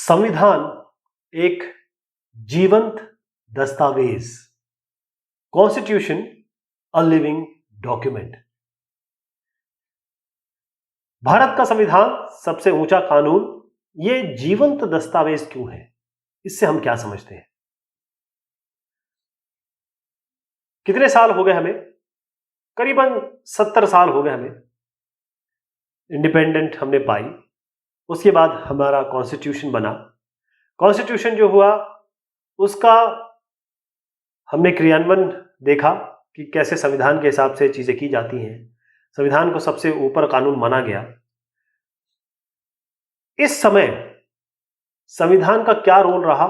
संविधान एक जीवंत दस्तावेज, constitution a living document. Bharat का संविधान सबसे ऊंचा कानून, ये जीवंत दस्तावेज क्यों है? इससे हम क्या समझते हैं? कितने साल हो गए हमें? करीबन 70 साल हो गए हमें इंडिपेंडेंट हमने पाई। उसके बाद हमारा कॉन्स्टिट्यूशन बना। कॉन्स्टिट्यूशन जो हुआ उसका हमने क्रियान्वयन देखा कि कैसे संविधान के हिसाब से चीजें की जाती हैं। संविधान को सबसे ऊपर कानून माना गया। इस समय संविधान का क्या रोल रहा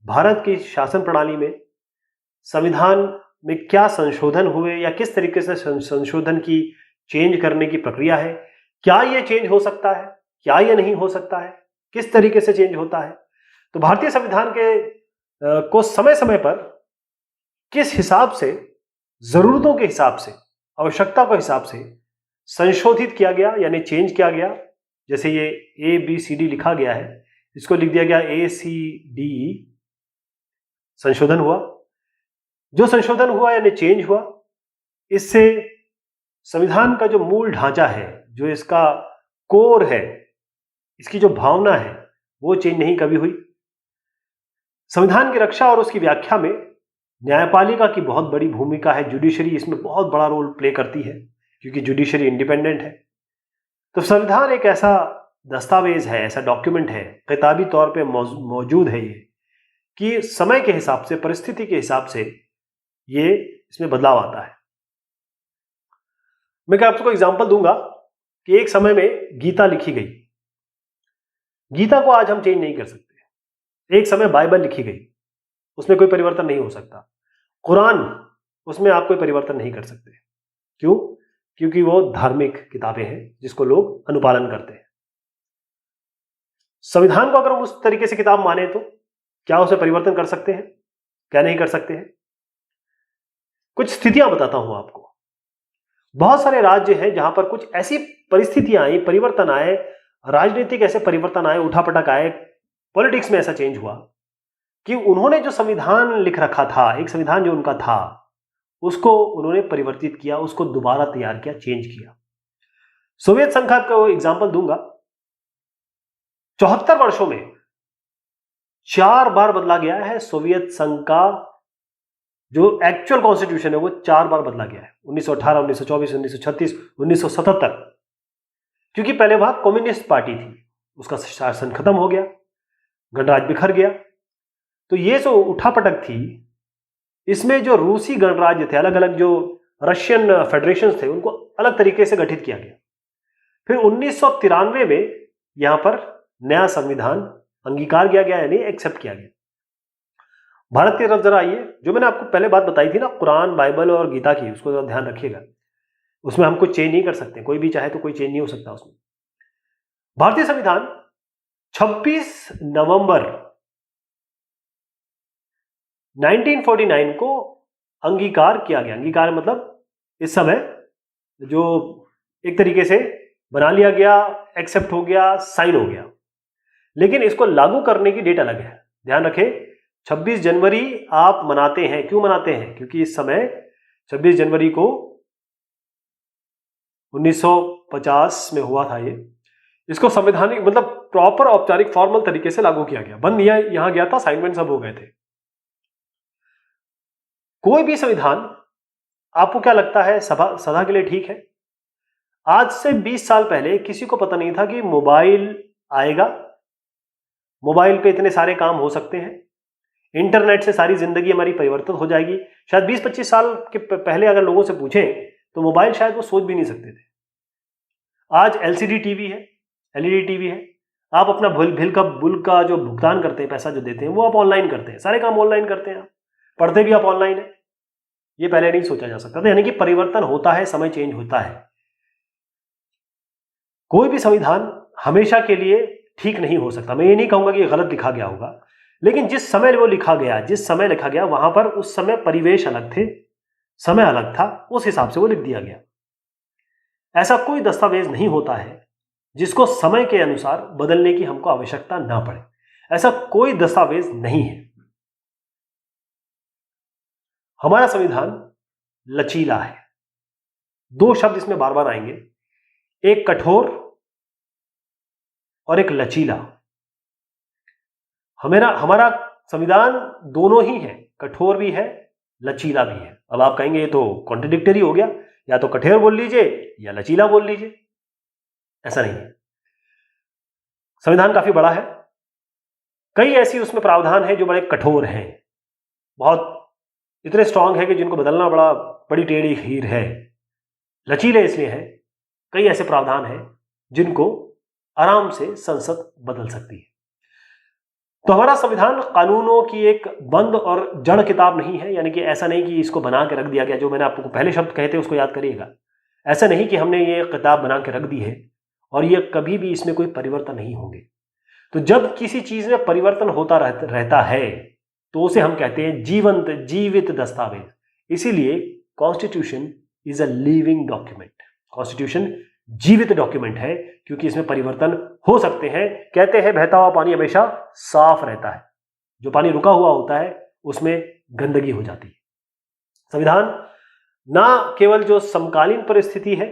भारत की शासन प्रणाली में? संविधान में क्या संशोधन हुए या किस तरीके से संशोधन की चेंज करने की प्रक्रिया है? क्या यह चेंज हो सकता है? क्या यह नहीं हो सकता है? किस तरीके से चेंज होता है? तो भारतीय संविधान के को समय समय पर किस हिसाब से, जरूरतों के हिसाब से, आवश्यकता के हिसाब से संशोधित किया गया यानी चेंज किया गया। जैसे ये ABCD लिखा गया है, इसको लिख दिया गया ACDE। संशोधन हुआ। जो संशोधन हुआ यानी चेंज हुआ, इससे संविधान का जो मूल ढांचा है, जो इसका कोर है, इसकी जो भावना है, वो चेंज नहीं कभी हुई। संविधान की रक्षा और उसकी व्याख्या में न्यायपालिका की बहुत बड़ी भूमिका है। जुडिशरी इसमें बहुत बड़ा रोल प्ले करती है क्योंकि जुडिशरी इंडिपेंडेंट है। तो संविधान एक ऐसा दस्तावेज है, ऐसा डॉक्यूमेंट है, किताबी तौर पे मौजूद है ये, कि समय के हिसाब से, परिस्थिति के हिसाब से ये इसमें बदलाव आता है। मैं क्या आपको एग्जांपल दूंगा कि एक समय में गीता लिखी गई। गीता को आज हम चेंज नहीं कर सकते। एक समय बाइबल लिखी गई, उसमें कोई परिवर्तन नहीं हो सकता। कुरान, उसमें आप कोई परिवर्तन नहीं कर सकते। क्यों? क्योंकि वो धार्मिक किताबें हैं जिसको लोग अनुपालन करते हैं। संविधान को अगर हम उस तरीके से किताब माने तो क्या उसे परिवर्तन कर सकते हैं? क्या नहीं कर सकते हैं? कुछ स्थितियां बताता हूं आपको। बहुत सारे राज्य हैं जहां पर कुछ ऐसी परिस्थितियां आई, परिवर्तन आए, राजनीतिक ऐसे परिवर्तन आए, उठापटक आए, पॉलिटिक्स में ऐसा चेंज हुआ कि उन्होंने जो संविधान लिख रखा था, एक संविधान जो उनका था, उसको उन्होंने परिवर्तित किया, उसको दोबारा तैयार किया, चेंज किया। सोवियत संघ का एग्जांपल दूंगा। 74 वर्षों में 4 बार बदला गया है सोवियत संघ का जो एक्चुअल कॉन्स्टिट्यूशन है, वो 4 बार बदला गया है। 1918, 1924, 1936, 1977। क्योंकि पहले वहां कम्युनिस्ट पार्टी थी, उसका शासन खत्म हो गया, गणराज्य बिखर गया। तो ये जो उठापटक थी, इसमें जो रूसी गणराज्य थे, अलग अलग जो रशियन फेडरेशन थे, उनको अलग तरीके से गठित किया गया। फिर 1993 में यहां पर नया संविधान अंगीकार किया गया, यानी एक्सेप्ट किया गया। भारत की तरफ जरा आइए। जो मैंने आपको पहले बात बताई थी ना, कुरान, बाइबल और गीता की, उसको जरा ध्यान रखिएगा। उसमें हम कुछ चेंज नहीं कर सकते, कोई भी चाहे तो कोई चेंज नहीं हो सकता उसमें। भारतीय संविधान 26 नवंबर 1949 को अंगीकार किया गया। अंगीकार मतलब इस समय जो एक तरीके से बना लिया गया, एक्सेप्ट हो गया, साइन हो गया। लेकिन इसको लागू करने की डेट अलग है। ध्यान रखें, 26 जनवरी आप मनाते हैं। क्यों मनाते हैं? क्योंकि इस समय 26 जनवरी को 1950 में हुआ था ये। इसको संवैधानिक मतलब प्रॉपर औपचारिक फॉर्मल तरीके से लागू किया गया। बंद यहां गया था, असाइनमेंट सब हो गए थे। कोई भी संविधान आपको क्या लगता है सदा के लिए ठीक है? आज से 20 साल पहले किसी को पता नहीं था कि मोबाइल आएगा, मोबाइल पे इतने सारे काम हो सकते हैं, इंटरनेट से सारी जिंदगी हमारी परिवर्तित हो जाएगी। शायद 20-25 साल के पहले अगर लोगों से पूछें तो मोबाइल शायद वो सोच भी नहीं सकते थे। आज LCD टीवी है, LED टीवी है। आप अपना बिल का जो भुगतान करते हैं, पैसा जो देते हैं, वो आप ऑनलाइन करते हैं। सारे काम ऑनलाइन करते हैं आप, पढ़ते भी आप ऑनलाइन है। ये पहले नहीं सोचा जा सकता था। यानी कि परिवर्तन होता है, समय चेंज होता है। कोई भी संविधान हमेशा के लिए ठीक नहीं हो सकता। मैं ये नहीं कहूंगा कि गलत लिखा गया होगा, लेकिन जिस समय वो लिखा गया, जिस समय लिखा गया, वहां पर उस समय परिवेश अलग थे, समय अलग था, उस हिसाब से वो लिख दिया गया। ऐसा कोई दस्तावेज नहीं होता है जिसको समय के अनुसार बदलने की हमको आवश्यकता ना पड़े। ऐसा कोई दस्तावेज नहीं है। हमारा संविधान लचीला है। दो शब्द इसमें बार बार आएंगे, एक कठोर और एक लचीला। हमारा संविधान दोनों ही है, कठोर भी है, लचीला भी है। अब आप कहेंगे ये तो कॉन्ट्रडिक्टरी हो गया, या तो कठोर बोल लीजिए या लचीला बोल लीजिए। ऐसा नहीं है। संविधान काफी बड़ा है, कई ऐसी उसमें प्रावधान है जो बड़े कठोर हैं, बहुत इतने स्ट्रांग है कि जिनको बदलना बड़ी टेढ़ी खीर है। लचीले इसलिए है, कई ऐसे प्रावधान हैं जिनको आराम से संसद बदल सकती है। तो हमारा संविधान कानूनों की एक बंद और जड़ किताब नहीं है, यानी कि ऐसा नहीं कि इसको बना के रख दिया गया। जो मैंने आपको पहले शब्द कहे थे उसको याद करिएगा। ऐसा नहीं कि हमने ये किताब बना के रख दी है और ये कभी भी इसमें कोई परिवर्तन नहीं होंगे। तो जब किसी चीज में परिवर्तन होता रहता है तो उसे हम कहते हैं जीवित दस्तावेज। इसीलिए constitution is a living document. Constitution जीवित डॉक्यूमेंट है क्योंकि इसमें परिवर्तन हो सकते हैं। कहते हैं बहता हुआ पानी हमेशा साफ रहता है, जो पानी रुका हुआ होता है उसमें गंदगी हो जाती है। संविधान ना केवल जो समकालीन परिस्थिति है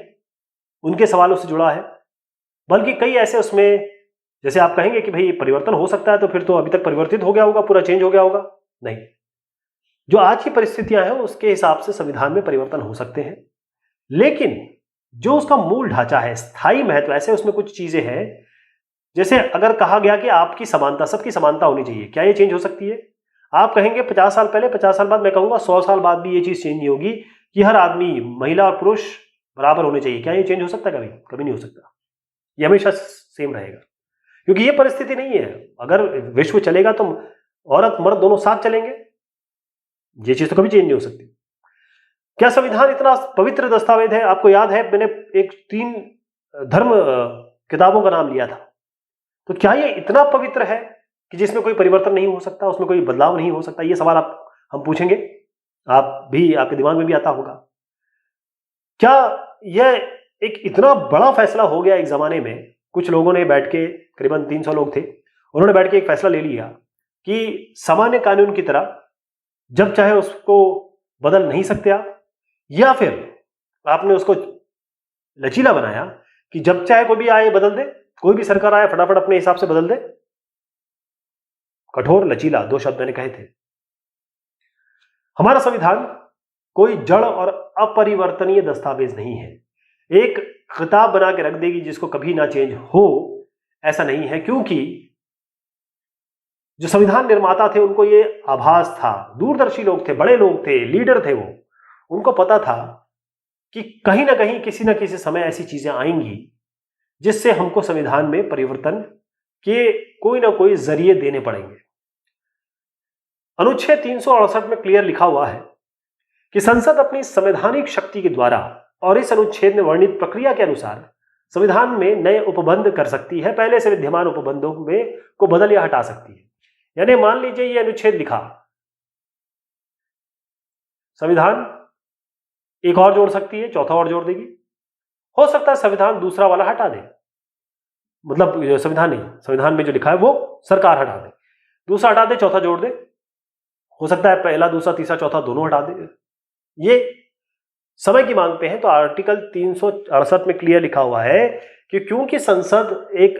उनके सवालों से जुड़ा है, बल्कि कई ऐसे उसमें, जैसे आप कहेंगे कि भाई परिवर्तन हो सकता है तो फिर तो अभी तक परिवर्तित हो गया होगा, पूरा चेंज हो गया होगा। नहीं, जो आज की परिस्थितियां हैं उसके हिसाब से संविधान में परिवर्तन हो सकते हैं, लेकिन जो उसका मूल ढांचा है, स्थायी महत्व, ऐसे उसमें कुछ चीजें हैं। जैसे अगर कहा गया कि आपकी समानता, सबकी समानता होनी चाहिए, क्या ये चेंज हो सकती है? आप कहेंगे 50 साल पहले, 50 साल बाद, मैं कहूंगा 100 साल बाद भी ये चीज चेंज नहीं होगी कि हर आदमी, महिला और पुरुष बराबर होने चाहिए। क्या ये चेंज हो सकता है? कभी कभी नहीं हो सकता। ये हमेशा सेम रहेगा क्योंकि ये परिस्थिति नहीं है। अगर विश्व चलेगा तो औरत मर्द दोनों साथ चलेंगे, ये चीज तो कभी चेंज नहीं हो सकती। क्या संविधान इतना पवित्र दस्तावेज है? आपको याद है मैंने एक 3 धर्म किताबों का नाम लिया था, तो क्या ये इतना पवित्र है कि जिसमें कोई परिवर्तन नहीं हो सकता, उसमें कोई बदलाव नहीं हो सकता? ये सवाल हम पूछेंगे, आप भी, आपके दिमाग में भी आता होगा। क्या यह एक इतना बड़ा फैसला हो गया एक जमाने में? कुछ लोगों ने बैठ के, करीबन 300 लोग थे, उन्होंने बैठ के एक फैसला ले लिया कि सामान्य कानून की तरह जब चाहे उसको बदल नहीं सकते आप, या फिर आपने उसको लचीला बनाया कि जब चाहे कोई भी आए बदल दे, कोई भी सरकार आए फटाफट अपने हिसाब से बदल दे। कठोर, लचीला, 2 शब्द मैंने कहे थे। हमारा संविधान कोई जड़ और अपरिवर्तनीय दस्तावेज नहीं है, एक किताब बना के रख देगी जिसको कभी ना चेंज हो, ऐसा नहीं है। क्योंकि जो संविधान निर्माता थे उनको ये आभास था, दूरदर्शी लोग थे, बड़े लोग थे, लीडर थे, वो उनको पता था कि कहीं ना कहीं किसी ना किसी समय ऐसी चीजें आएंगी जिससे हमको संविधान में परिवर्तन के कोई ना कोई जरिए देने पड़ेंगे। अनुच्छेद 368 में क्लियर लिखा हुआ है कि संसद अपनी संवैधानिक शक्ति के द्वारा और इस अनुच्छेद में वर्णित प्रक्रिया के अनुसार संविधान में नए उपबंध कर सकती है, पहले से विद्यमान उपबंधों में को बदल या हटा सकती है। यानी मान लीजिए ये अनुच्छेद लिखा, संविधान एक और जोड़ सकती है, चौथा और जोड़ देगी। हो सकता है संविधान दूसरा वाला हटा दे, मतलब संविधान नहीं, संविधान में जो लिखा है वो सरकार हटा दे, दूसरा हटा दे, चौथा जोड़ दे। हो सकता है पहला, दूसरा, तीसरा, चौथा दोनों हटा दे। ये समय की मांग पे है। तो आर्टिकल 368 में क्लियर लिखा हुआ है कि क्योंकि संसद एक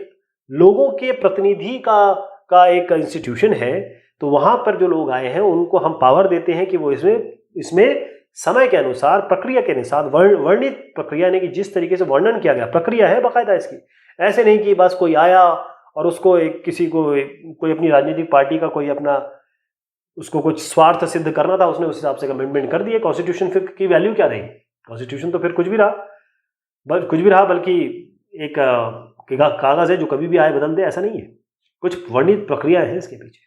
लोगों के प्रतिनिधि का एक इंस्टीट्यूशन है, तो वहां पर जो लोग आए हैं उनको हम पावर देते हैं कि वो इसमें समय के अनुसार, प्रक्रिया के अनुसार, वर्णित प्रक्रिया, यानी कि जिस तरीके से वर्णन किया गया, प्रक्रिया है बाकायदा इसकी। ऐसे नहीं कि बस कोई आया और उसको कोई अपनी राजनीतिक पार्टी का कोई अपना, उसको कुछ स्वार्थ सिद्ध करना था, उसने उस हिसाब से अमेंडमेंट कर दिए। कॉन्स्टिट्यूशन फिर की वैल्यू क्या रही? कॉन्स्टिट्यूशन तो फिर कुछ भी रहा, बल्कि एक कागज है जो कभी भी आए बदल दे, ऐसा नहीं है। कुछ वर्णित प्रक्रिया है इसके पीछे।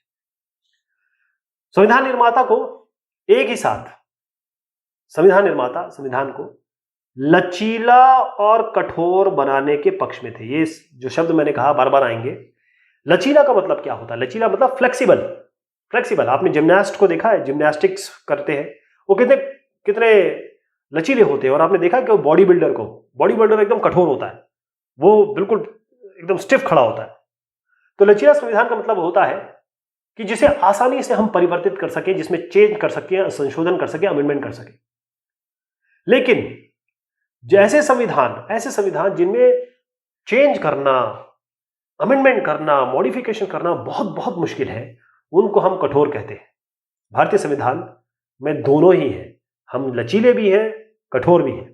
संविधान निर्माता को एक ही साथ, संविधान निर्माता संविधान को लचीला और कठोर बनाने के पक्ष में थे। ये जो शब्द मैंने कहा बार बार आएंगे। लचीला का मतलब क्या होता है? लचीला मतलब फ्लेक्सिबल। आपने जिम्नास्ट को देखा है, जिम्नास्टिक्स करते हैं, वो कितने लचीले होते हैं। और आपने देखा कि बॉडी बिल्डर एकदम कठोर होता है, वो बिल्कुल एकदम स्टिफ खड़ा होता है। तो लचीला संविधान का मतलब होता है कि जिसे आसानी से हम परिवर्तित कर सकें, जिसमें चेंज कर सकें, संशोधन कर सकें, अमेंडमेंट कर सकें। लेकिन ऐसे संविधान जिनमें चेंज करना, अमेंडमेंट करना, मॉडिफिकेशन करना बहुत बहुत मुश्किल है, उनको हम कठोर कहते हैं। भारतीय संविधान में दोनों ही हैं, हम लचीले भी हैं, कठोर भी हैं।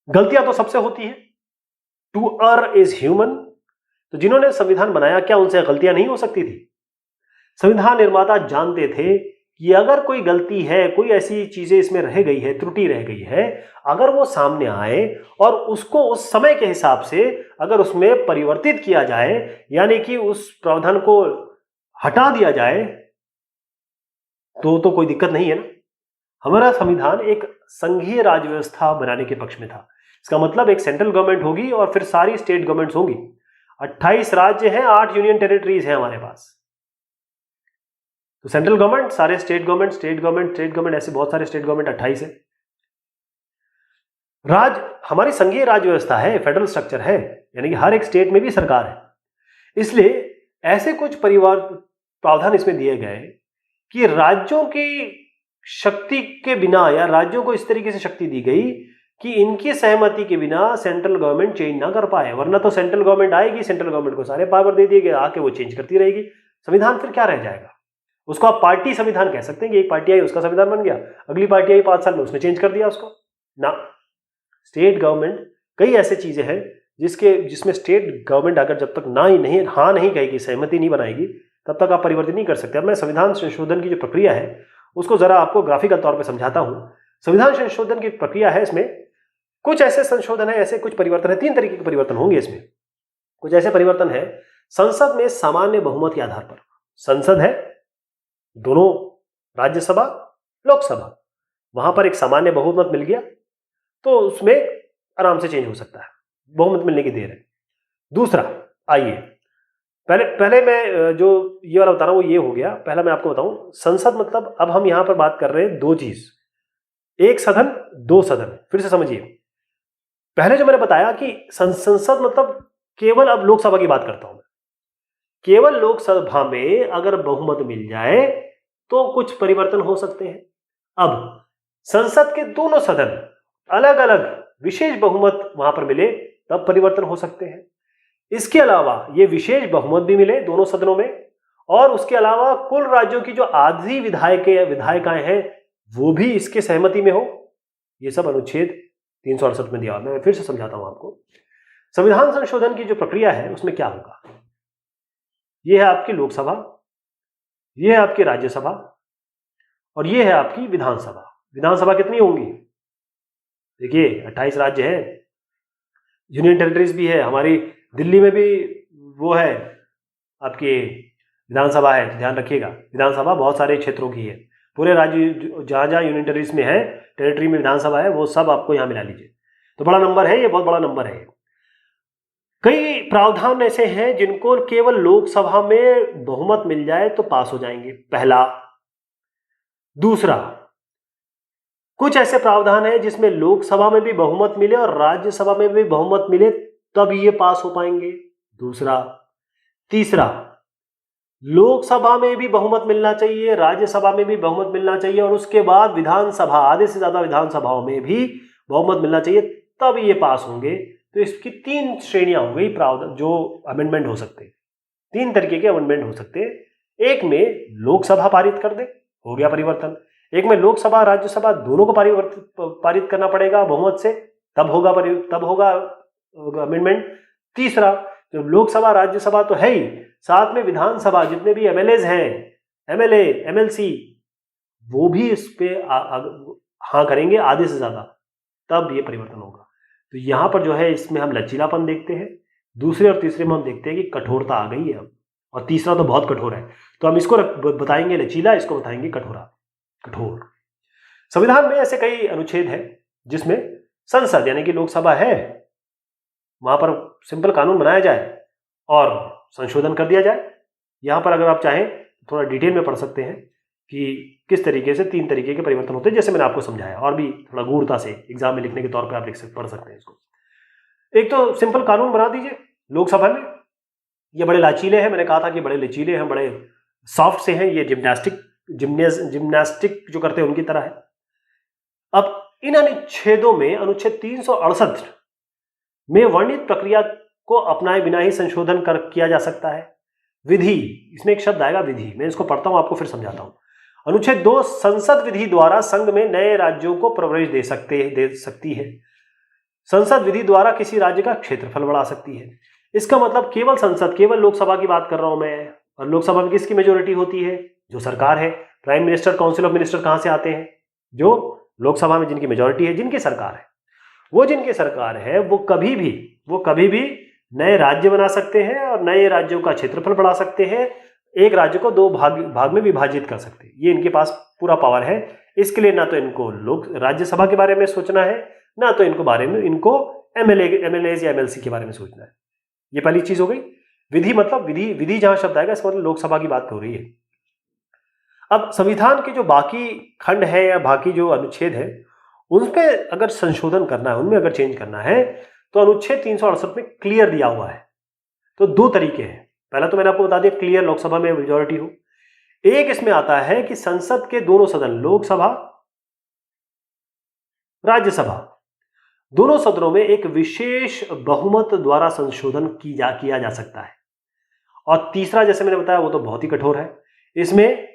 गलतियां तो सबसे होती हैं, टू err इज ह्यूमन। तो जिन्होंने संविधान बनाया, क्या उनसे गलतियां नहीं हो सकती थी? संविधान निर्माता जानते थे कि अगर कोई गलती है, कोई ऐसी चीजें इसमें रह गई है, त्रुटि रह गई है, अगर वो सामने आए और उसको उस समय के हिसाब से अगर उसमें परिवर्तित किया जाए, यानी कि उस प्रावधान को हटा दिया जाए, तो कोई दिक्कत नहीं है ना। हमारा संविधान एक संघीय राज्य व्यवस्था बनाने के पक्ष में था। इसका मतलब एक सेंट्रल गवर्नमेंट होगी और फिर सारी स्टेट गवर्नमेंट्स होंगी। 28 राज्य हैं, 8 यूनियन टेरिटरीज हैं हमारे पास। तो सेंट्रल गवर्नमेंट, सारे स्टेट गवर्नमेंट, ऐसे बहुत सारे स्टेट गवर्नमेंट 28 है। हमारी संघीय राज्य व्यवस्था है, फेडरल स्ट्रक्चर है, यानी कि हर एक स्टेट में भी सरकार है। इसलिए ऐसे कुछ प्रावधान इसमें दिए गए कि राज्यों की शक्ति के बिना, या राज्यों को इस तरीके से शक्ति दी गई कि इनकी सहमति के बिना सेंट्रल गवर्नमेंट चेंज ना कर पाए। वरना तो सेंट्रल गवर्नमेंट आएगी, सेंट्रल गवर्नमेंट को सारे पावर दे दिए गए, आके वो चेंज करती रहेगी। संविधान फिर क्या रह जाएगा? उसको आप पार्टी संविधान कह सकते हैं कि एक पार्टी आई, उसका संविधान बन गया, अगली पार्टी आई 5 साल में, उसने चेंज कर दिया उसको ना। स्टेट गवर्नमेंट, कई ऐसे चीजें हैं जिसमें स्टेट गवर्नमेंट अगर जब तक हाँ नहीं कहेगी, सहमति नहीं बनाएगी, तब तक आप परिवर्तन नहीं कर सकते। अब मैं संविधान संशोधन की जो प्रक्रिया है उसको जरा आपको ग्राफिकल तौर पर समझाता हूं। संविधान संशोधन की प्रक्रिया है, इसमें कुछ ऐसे संशोधन है, ऐसे कुछ परिवर्तन है, 3 तरीके के परिवर्तन होंगे इसमें। कुछ ऐसे परिवर्तन है संसद में सामान्य बहुमत के आधार पर। संसद है, दोनों राज्यसभा, लोकसभा, वहां पर एक सामान्य बहुमत मिल गया तो उसमें आराम से चेंज हो सकता है, बहुमत मिलने की देर है। दूसरा, आइए पहले मैं जो ये वाला बता रहा हूं वो ये हो गया। पहला मैं आपको बताऊं, संसद मतलब अब हम यहां पर बात कर रहे हैं 2 चीज, एक सदन, 2 सदन। फिर से समझिए, पहले जो मैंने बताया कि संसद मतलब केवल, अब लोकसभा की बात करता हूं मैं, केवल लोकसभा में अगर बहुमत मिल जाए तो कुछ परिवर्तन हो सकते हैं। अब संसद के दोनों सदन अलग अलग विशेष बहुमत वहां पर मिले तब परिवर्तन हो सकते हैं। इसके अलावा ये विशेष बहुमत भी मिले दोनों सदनों में, और उसके अलावा कुल राज्यों की जो आधी विधायिकाएं हैं वो भी इसके सहमति में हो। ये सब अनुच्छेद 368 में दिया हुआ है। मैं फिर से समझाता हूं आपको। संविधान संशोधन की जो प्रक्रिया है उसमें क्या होगा, ये है आपकी लोकसभा, ये है आपकी राज्यसभा, और ये है आपकी विधानसभा। विधानसभा कितनी होंगी? देखिए 28 राज्य हैं, यूनियन टेरिटरीज भी है, हमारी दिल्ली में भी वो है आपकी विधानसभा है। ध्यान रखिएगा, विधानसभा बहुत सारे क्षेत्रों की है, पूरे राज्य जहां जहां यूनियन टेरिटरीज में है, टेरिटरी में विधानसभा है, वो सब आपको यहां मिला लीजिए। तो बड़ा नंबर है ये, बहुत बड़ा नंबर है। कई प्रावधान ऐसे हैं जिनको केवल लोकसभा में बहुमत मिल जाए तो पास हो जाएंगे, पहला। दूसरा, कुछ ऐसे प्रावधान है जिसमें लोकसभा में भी बहुमत मिले और राज्यसभा में भी बहुमत मिले तब ये पास हो पाएंगे, दूसरा। तीसरा, लोकसभा में भी बहुमत मिलना चाहिए, राज्यसभा में भी बहुमत मिलना चाहिए, और उसके बाद विधानसभा, आधे से ज्यादा विधानसभाओं में भी बहुमत मिलना चाहिए, तब ये पास होंगे। तो इसकी 3 श्रेणियां हो गई प्रावधान जो अमेंडमेंट हो सकते हैं। 3 तरीके के अमेंडमेंट हो सकते हैं। एक में लोकसभा पारित कर दे, हो गया परिवर्तन। एक में लोकसभा राज्यसभा दोनों को पारित करना पड़ेगा बहुमत से, तब होगा अमेंडमेंट। तीसरा, जो लोकसभा राज्यसभा तो है ही, साथ में विधानसभा जितने भी एमएलएज हैं, एमएलए एमएलसी, वो भी इस पे हाँ करेंगे आधे से ज्यादा, तब ये परिवर्तन होगा। तो यहां पर जो है इसमें हम लचीलापन देखते हैं, दूसरे और तीसरे में हम देखते हैं कि कठोरता आ गई है अब, और तीसरा तो बहुत कठोर है। तो हम इसको बताएंगे लचीला, इसको बताएंगे कठोर। संविधान में ऐसे कई अनुच्छेद हैं जिसमें संसद यानी कि लोकसभा है, वहां पर सिंपल कानून बनाया जाए और संशोधन कर दिया जाए। यहां पर अगर आप चाहें तो थोड़ा डिटेल में पढ़ सकते हैं कि किस तरीके से 3 तरीके के परिवर्तन होते हैं, जैसे मैंने आपको समझाया, और भी थोड़ा गूढ़ता से एग्जाम में लिखने के तौर पे आप पढ़ सकते हैं इसको। एक तो सिंपल कानून बना दीजिए लोकसभा में, ये बड़े लचीले हैं, मैंने कहा था कि बड़े लचीले हैं, बड़े सॉफ्ट से हैं, ये जिम्नास्टिक जो करते हैं उनकी तरह है। अब इन अनुच्छेदों में अनुच्छेद 368 में वर्णित प्रक्रिया को अपनाए बिना ही संशोधन किया जा सकता है। विधि, इसमें एक शब्द आएगा विधि, मैं इसको पढ़ता हूं, आपको फिर समझाता हूं। अनुच्छेद 2, संसद विधि द्वारा संघ में नए राज्यों को प्रवेश दे सकती है। संसद विधि द्वारा किसी राज्य का क्षेत्रफल बढ़ा सकती है। इसका मतलब केवल संसद, केवल लोकसभा की बात कर रहा हूं मैं, और लोकसभा में किसकी मेजोरिटी होती है? जो सरकार है। Prime minister, council of minister कहां से आते हैं? जो लोकसभा में जिनकी मेजोरिटी है, जिनकी सरकार है। वो जिनकी सरकार है वो कभी भी नए राज्य बना सकते हैं और नए राज्यों का क्षेत्रफल बढ़ा सकते हैं, एक राज्य को 2 भाग में विभाजित कर सकते हैं। ये इनके पास पूरा पावर है। इसके लिए ना तो इनको राज्यसभा के बारे में सोचना है, ना तो इनको एमएलए या एमएलसी के बारे में सोचना है। ये पहली चीज हो गई। विधि मतलब विधि जहां शब्द आएगा इसका मतलब लोकसभा की बात हो रही है। अब संविधान के जो बाकी खंड है या बाकी जो अनुच्छेद है उन पे अगर संशोधन करना है, उनमें अगर चेंज करना है, तो अनुच्छेद 368 में क्लियर दिया हुआ है। तो 2 तरीके हैं। पहला तो मैंने आपको बता दिया क्लियर लोकसभा में मेजोरिटी हो। एक इसमें आता है कि संसद के दोनों सदन, लोकसभा, राज्यसभा, दोनों सदनों में एक विशेष बहुमत द्वारा संशोधन किया जा सकता है। और तीसरा, जैसे मैंने बताया, वो तो बहुत ही कठोर है। इसमें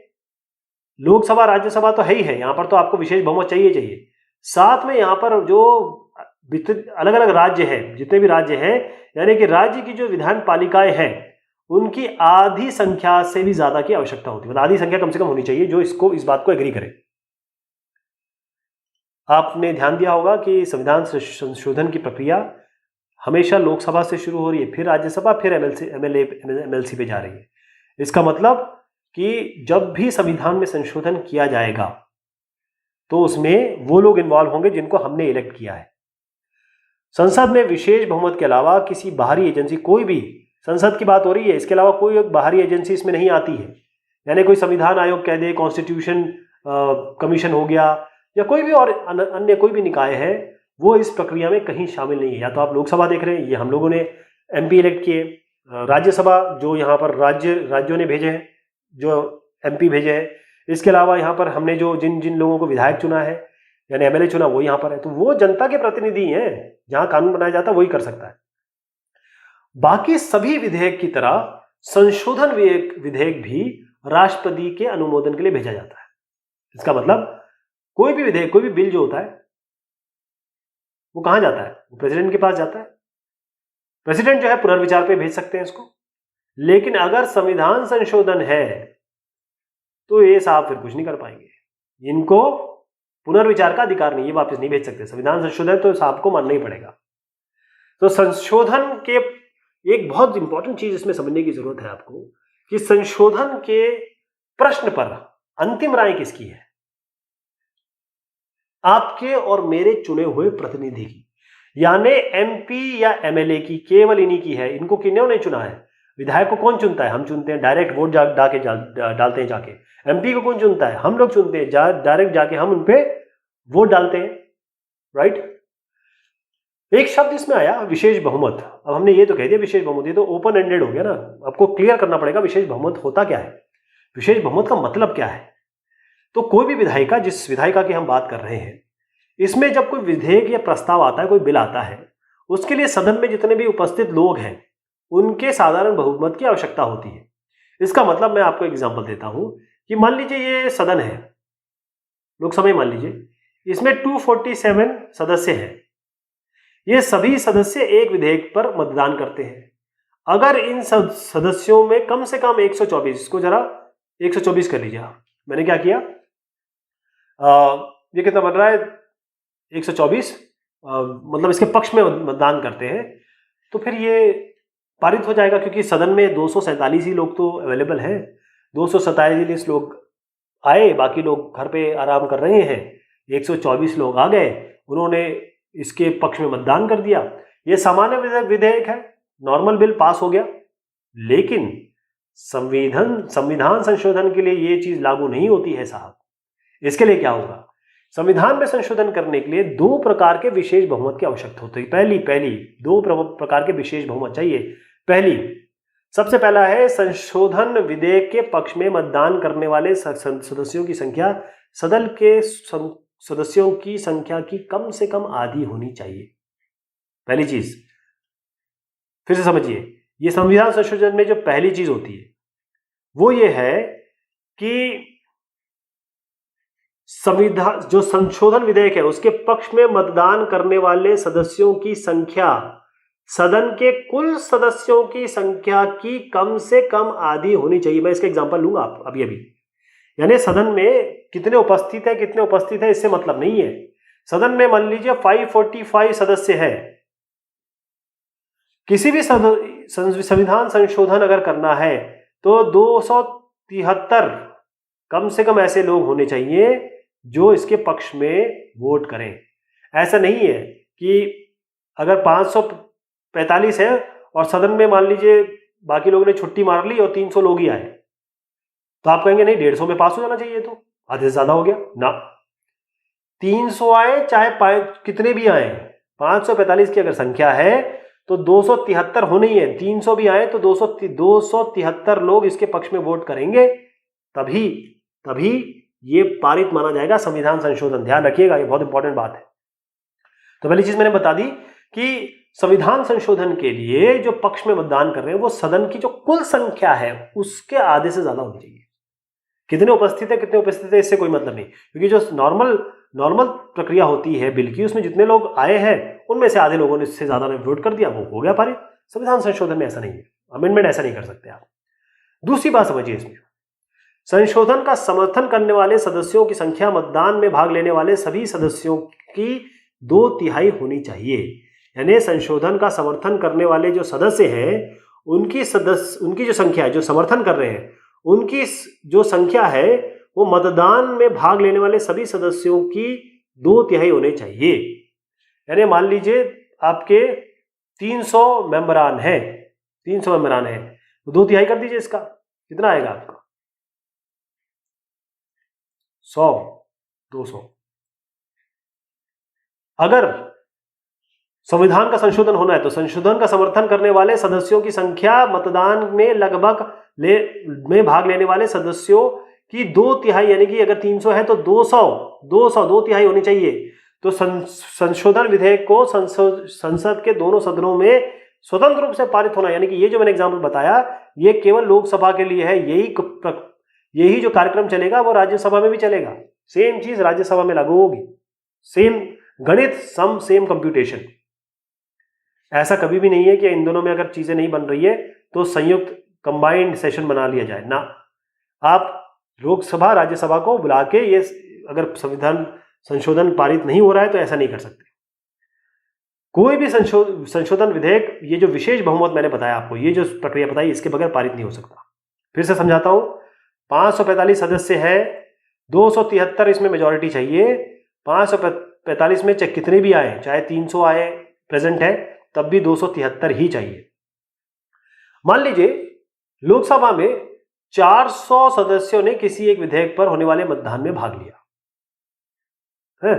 लोकसभा राज्यसभा तो है ही है, यहां पर तो आपको विशेष बहुमत चाहिए। साथ में यहां पर जो अलग अलग राज्य हैं, जितने भी राज्य हैं, यानी कि राज्य की जो विधान पालिकाएं हैं उनकी आधी संख्या से भी ज्यादा की आवश्यकता होती है। मतलब आधी संख्या कम से कम होनी चाहिए जो इस बात को एग्री करे। आपने ध्यान दिया होगा कि संविधान संशोधन की प्रक्रिया हमेशा लोकसभा से शुरू हो रही है, फिर राज्यसभा, फिर एमएलसी पे जा रही है। इसका मतलब कि जब भी संविधान में संशोधन किया जाएगा तो उसमें वो लोग इन्वॉल्व होंगे जिनको हमने इलेक्ट किया है। संसद में विशेष बहुमत के अलावा किसी बाहरी एजेंसी, कोई भी, संसद की बात हो रही है, इसके अलावा कोई बाहरी एजेंसी इसमें नहीं आती है। यानी कोई संविधान आयोग कह दे, कॉन्स्टिट्यूशन कमीशन हो गया, या कोई भी और अन्य कोई भी निकाय है, वो इस प्रक्रिया में कहीं शामिल नहीं है। या तो आप लोकसभा देख रहे हैं, ये हम लोगों ने एमपी इलेक्ट किए, राज्यसभा जो यहाँ पर राज्यों ने भेजे हैं, जो एमपी भेजे हैं, इसके अलावा यहाँ पर हमने जो जिन लोगों को विधायक चुना है यानी एमएलए चुना, वो यहाँ पर है। तो वो जनता के प्रतिनिधि हैं, जहां कानून बनाया जाता है वही कर सकता है। बाकी सभी विधेयक की तरह संशोधन विधेयक भी राष्ट्रपति के अनुमोदन के लिए भेजा जाता है। इसका मतलब कोई भी विधेयक, कोई भी बिल जो होता है वो कहां जाता है? वो प्रेसिडेंट के पास जाता है। प्रेसिडेंट जो है पुनर्विचार पे भेज सकते हैं इसको। लेकिन अगर संविधान संशोधन है तो ये साहब फिर कुछ नहीं कर पाएंगे, इनको पुनर्विचार का अधिकार नहीं, ये वापस नहीं भेज सकते। संविधान संशोधन तो साहब को मानना ही पड़ेगा। तो संशोधन के एक बहुत इंपॉर्टेंट चीज इसमें समझने की जरूरत है आपको कि संशोधन के प्रश्न पर अंतिम राय किसकी है? आपके और मेरे चुने हुए प्रतिनिधि की, यानी एमपी या एमएलए की, केवल इन्हीं की है। इनको किन्होंने चुना है? विधायक को कौन चुनता है? हम चुनते हैं, डायरेक्ट वोट डालते हैं जाके। एमपी को कौन चुनता है? हम लोग चुनते हैं, डायरेक्ट जाके हम उनपे वोट डालते हैं, राइट। एक शब्द इसमें आया विशेष बहुमत। अब हमने ये तो कह दिया विशेष बहुमत, ये तो ओपन एंडेड हो गया ना। आपको क्लियर करना पड़ेगा विशेष बहुमत होता क्या है, विशेष बहुमत का मतलब क्या है। तो कोई भी विधायिका, जिस विधायिका की हम बात कर रहे हैं, इसमें जब कोई विधेयक या प्रस्ताव आता है, कोई बिल आता है, उसके लिए सदन में जितने भी उपस्थित लोग हैं उनके साधारण बहुमत की आवश्यकता होती है। इसका मतलब मैं आपको एग्जांपल देता हूं कि मान लीजिए ये सदन है, लोकसभा मान लीजिए, इसमें 247 सदस्य हैं। ये सभी सदस्य एक विधेयक पर मतदान करते हैं। अगर इन सदस्यों में कम से कम 124, इसको जरा 124 कर लीजिए। मैंने क्या किया, ये कितना बन रहा है? 124, मतलब इसके पक्ष में मतदान करते हैं, तो फिर ये पारित हो जाएगा, क्योंकि सदन में 247 ही लोग तो अवेलेबल हैं। 247 लोग आए, बाकी लोग घर पे आराम कर रहे हैं, 124 लोग आ गए, उन्होंने इसके पक्ष में मतदान कर दिया। ये सामान्य विधेयक है, नॉर्मल बिल पास हो गया। लेकिन संविधान संशोधन के लिए ये चीज लागू नहीं होती है साहब। इसके लिए क्या होगा? संविधान में संशोधन करने के लिए 2 प्रकार के विशेष बहुमत की आवश्यकता होती है। पहली 2 प्रकार के विशेष बहुमत चाहिए। पहली, सबसे पहला है संशोधन विधेयक के पक्ष में मतदान करने वाले सदस्यों की संख्या सदन के सदस्यों की संख्या की कम से कम आधी होनी चाहिए। पहली चीज फिर से समझिए, ये संविधान संशोधन में जो पहली चीज होती है वो ये है कि संविधान जो संशोधन विधेयक है उसके पक्ष में मतदान करने वाले सदस्यों की संख्या सदन के कुल सदस्यों की संख्या की कम से कम आधी होनी चाहिए। मैं इसका एग्जांपल लूंगा आप अभी यानी सदन में कितने उपस्थित है इससे मतलब नहीं है। सदन में मान लीजिए 545 सदस्य है, किसी भी संविधान संशोधन अगर करना है तो 273 कम से कम ऐसे लोग होने चाहिए जो इसके पक्ष में वोट करें। ऐसा नहीं है कि अगर 545 है और सदन में मान लीजिए बाकी लोगों ने छुट्टी मार ली और 300 लोग ही आए तो आप कहेंगे नहीं 150 में पास हो जाना चाहिए, तो आधे से ज्यादा हो गया ना। 300 आए चाहे कितने भी आए, 545 की अगर संख्या है तो 273 होनी है। 300 भी आए तो 273 लोग इसके पक्ष में वोट करेंगे, तभी ये पारित माना जाएगा संविधान संशोधन। ध्यान रखिएगा, ये बहुत इंपॉर्टेंट बात है। तो पहली चीज मैंने बता दी कि संविधान संशोधन के लिए जो पक्ष में मतदान कर रहे हैं वो सदन की जो कुल संख्या है उसके आधे से ज्यादा होनी चाहिए। कितने उपस्थित है इससे कोई मतलब नहीं, क्योंकि जो नॉर्मल प्रक्रिया होती है बिल की उसमें जितने लोग आए हैं उनमें से आधे लोगों ने इससे ज्यादा ने वोट कर दिया, वो हो गया पारित। संविधान संशोधन में ऐसा नहीं है, अमेंडमेंट ऐसा नहीं कर सकते आप। दूसरी बात समझिए, इसमें संशोधन का समर्थन करने वाले सदस्यों की संख्या मतदान में भाग लेने वाले सभी सदस्यों की 2/3 होनी चाहिए। यानी संशोधन का समर्थन करने वाले जो सदस्य हैं उनकी जो संख्या है, जो समर्थन कर रहे हैं उनकी जो संख्या है वो मतदान में भाग लेने वाले सभी सदस्यों की 2/3 होने चाहिए। यानी मान लीजिए आपके 300 मेंबरान हैं, तो 2/3 कर दीजिए, इसका कितना आएगा आपका 100, 200। अगर संविधान का संशोधन होना है तो संशोधन का समर्थन करने वाले सदस्यों की संख्या मतदान में में भाग लेने वाले सदस्यों की 2/3 यानी कि अगर 300 है तो 200 2/3 होनी चाहिए। तो संशोधन विधेयक को संसद के दोनों सदनों में स्वतंत्र रूप से पारित होना, यानी कि ये जो मैंने एग्जाम्पल बताया ये केवल लोकसभा के लिए है। यही जो कार्यक्रम चलेगा वो राज्यसभा में भी चलेगा। सेम चीज राज्यसभा में लागू होगी, सेम गणित, सेम कंप्यूटेशन। ऐसा कभी भी नहीं है कि इन दोनों में अगर चीजें नहीं बन रही है तो संयुक्त कंबाइंड सेशन बना लिया जाए ना। आप लोकसभा राज्यसभा को बुला के ये अगर संविधान संशोधन पारित नहीं हो रहा है तो ऐसा नहीं कर सकते। कोई भी संशोधन विधेयक, ये जो विशेष बहुमत मैंने बताया आपको, ये जो प्रक्रिया बताई, इसके बगैर पारित नहीं हो सकता। फिर से समझाता हूं, 545 सदस्य है, 273 इसमें मेजॉरिटी चाहिए। 545 में चाहे कितने भी आए, चाहे 300 आए प्रेजेंट है, तब भी 273 ही चाहिए। मान लीजिए लोकसभा में 400 सदस्यों ने किसी एक विधेयक पर होने वाले मतदान में भाग लिया है।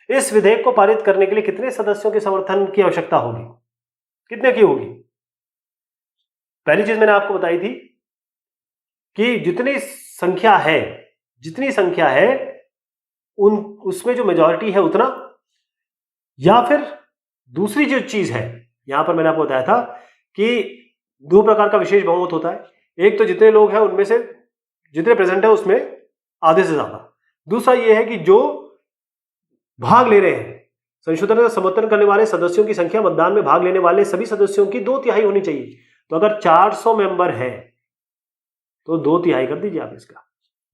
इस विधेयक को पारित करने के लिए कितने सदस्यों के समर्थन की आवश्यकता होगी, कितने की होगी? पहली चीज मैंने आपको बताई थी कि जितनी संख्या है उसमें जो मेजॉरिटी है उतना, या फिर दूसरी जो चीज है यहां पर मैंने आपको बताया था कि 2 प्रकार का विशेष बहुमत होता है। एक तो जितने लोग हैं उनमें से जितने प्रेजेंट है उसमें आधे से ज्यादा। दूसरा यह है कि जो भाग ले रहे हैं, संशोधन का समर्थन करने वाले सदस्यों की संख्या मतदान में भाग लेने वाले सभी सदस्यों की 2/3 होनी चाहिए। तो अगर 400 मेंबर है तो 2/3 कर दीजिए आप इसका,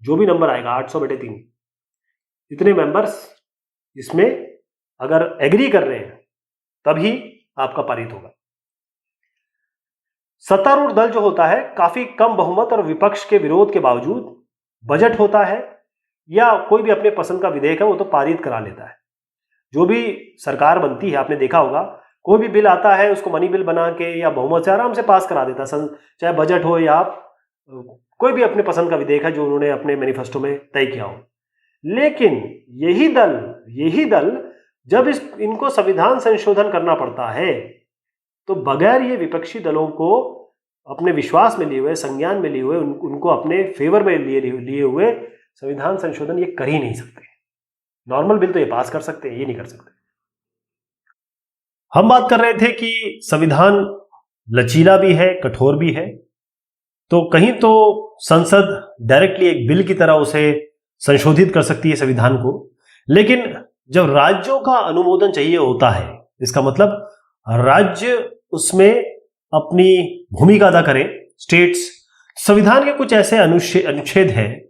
जो भी नंबर आएगा 800/3। इतने मेंबर्स इसमें अगर एग्री कर रहे हैं तभी आपका पारित होगा। सत्तारूढ़ दल जो होता है, काफी कम बहुमत और विपक्ष के विरोध के बावजूद बजट होता है या कोई भी अपने पसंद का विधेयक है वो तो पारित करा लेता है। जो भी सरकार बनती है, आपने देखा होगा, कोई भी बिल आता है उसको मनी बिल बना के या बहुमत से आराम से पास करा देता है। चाहे बजट हो या कोई भी अपने पसंद का विधेयक है जो उन्होंने अपने मैनिफेस्टो में तय किया हो। लेकिन यही दल जब इनको संविधान संशोधन करना पड़ता है तो बगैर ये विपक्षी दलों को अपने विश्वास में लिए हुए, संज्ञान में लिए हुए, उनको अपने फेवर में लिए हुए संविधान संशोधन ये कर ही नहीं सकते। नॉर्मल बिल तो ये पास कर सकते हैं, ये नहीं कर सकते। हम बात कर रहे थे कि संविधान लचीला भी है, कठोर भी है। तो कहीं तो संसद डायरेक्टली एक बिल की तरह उसे संशोधित कर सकती है संविधान को, लेकिन जब राज्यों का अनुमोदन चाहिए होता है, इसका मतलब राज्य उसमें अपनी भूमिका अदा करें, स्टेट्स। संविधान के कुछ ऐसे अनुच्छेद हैं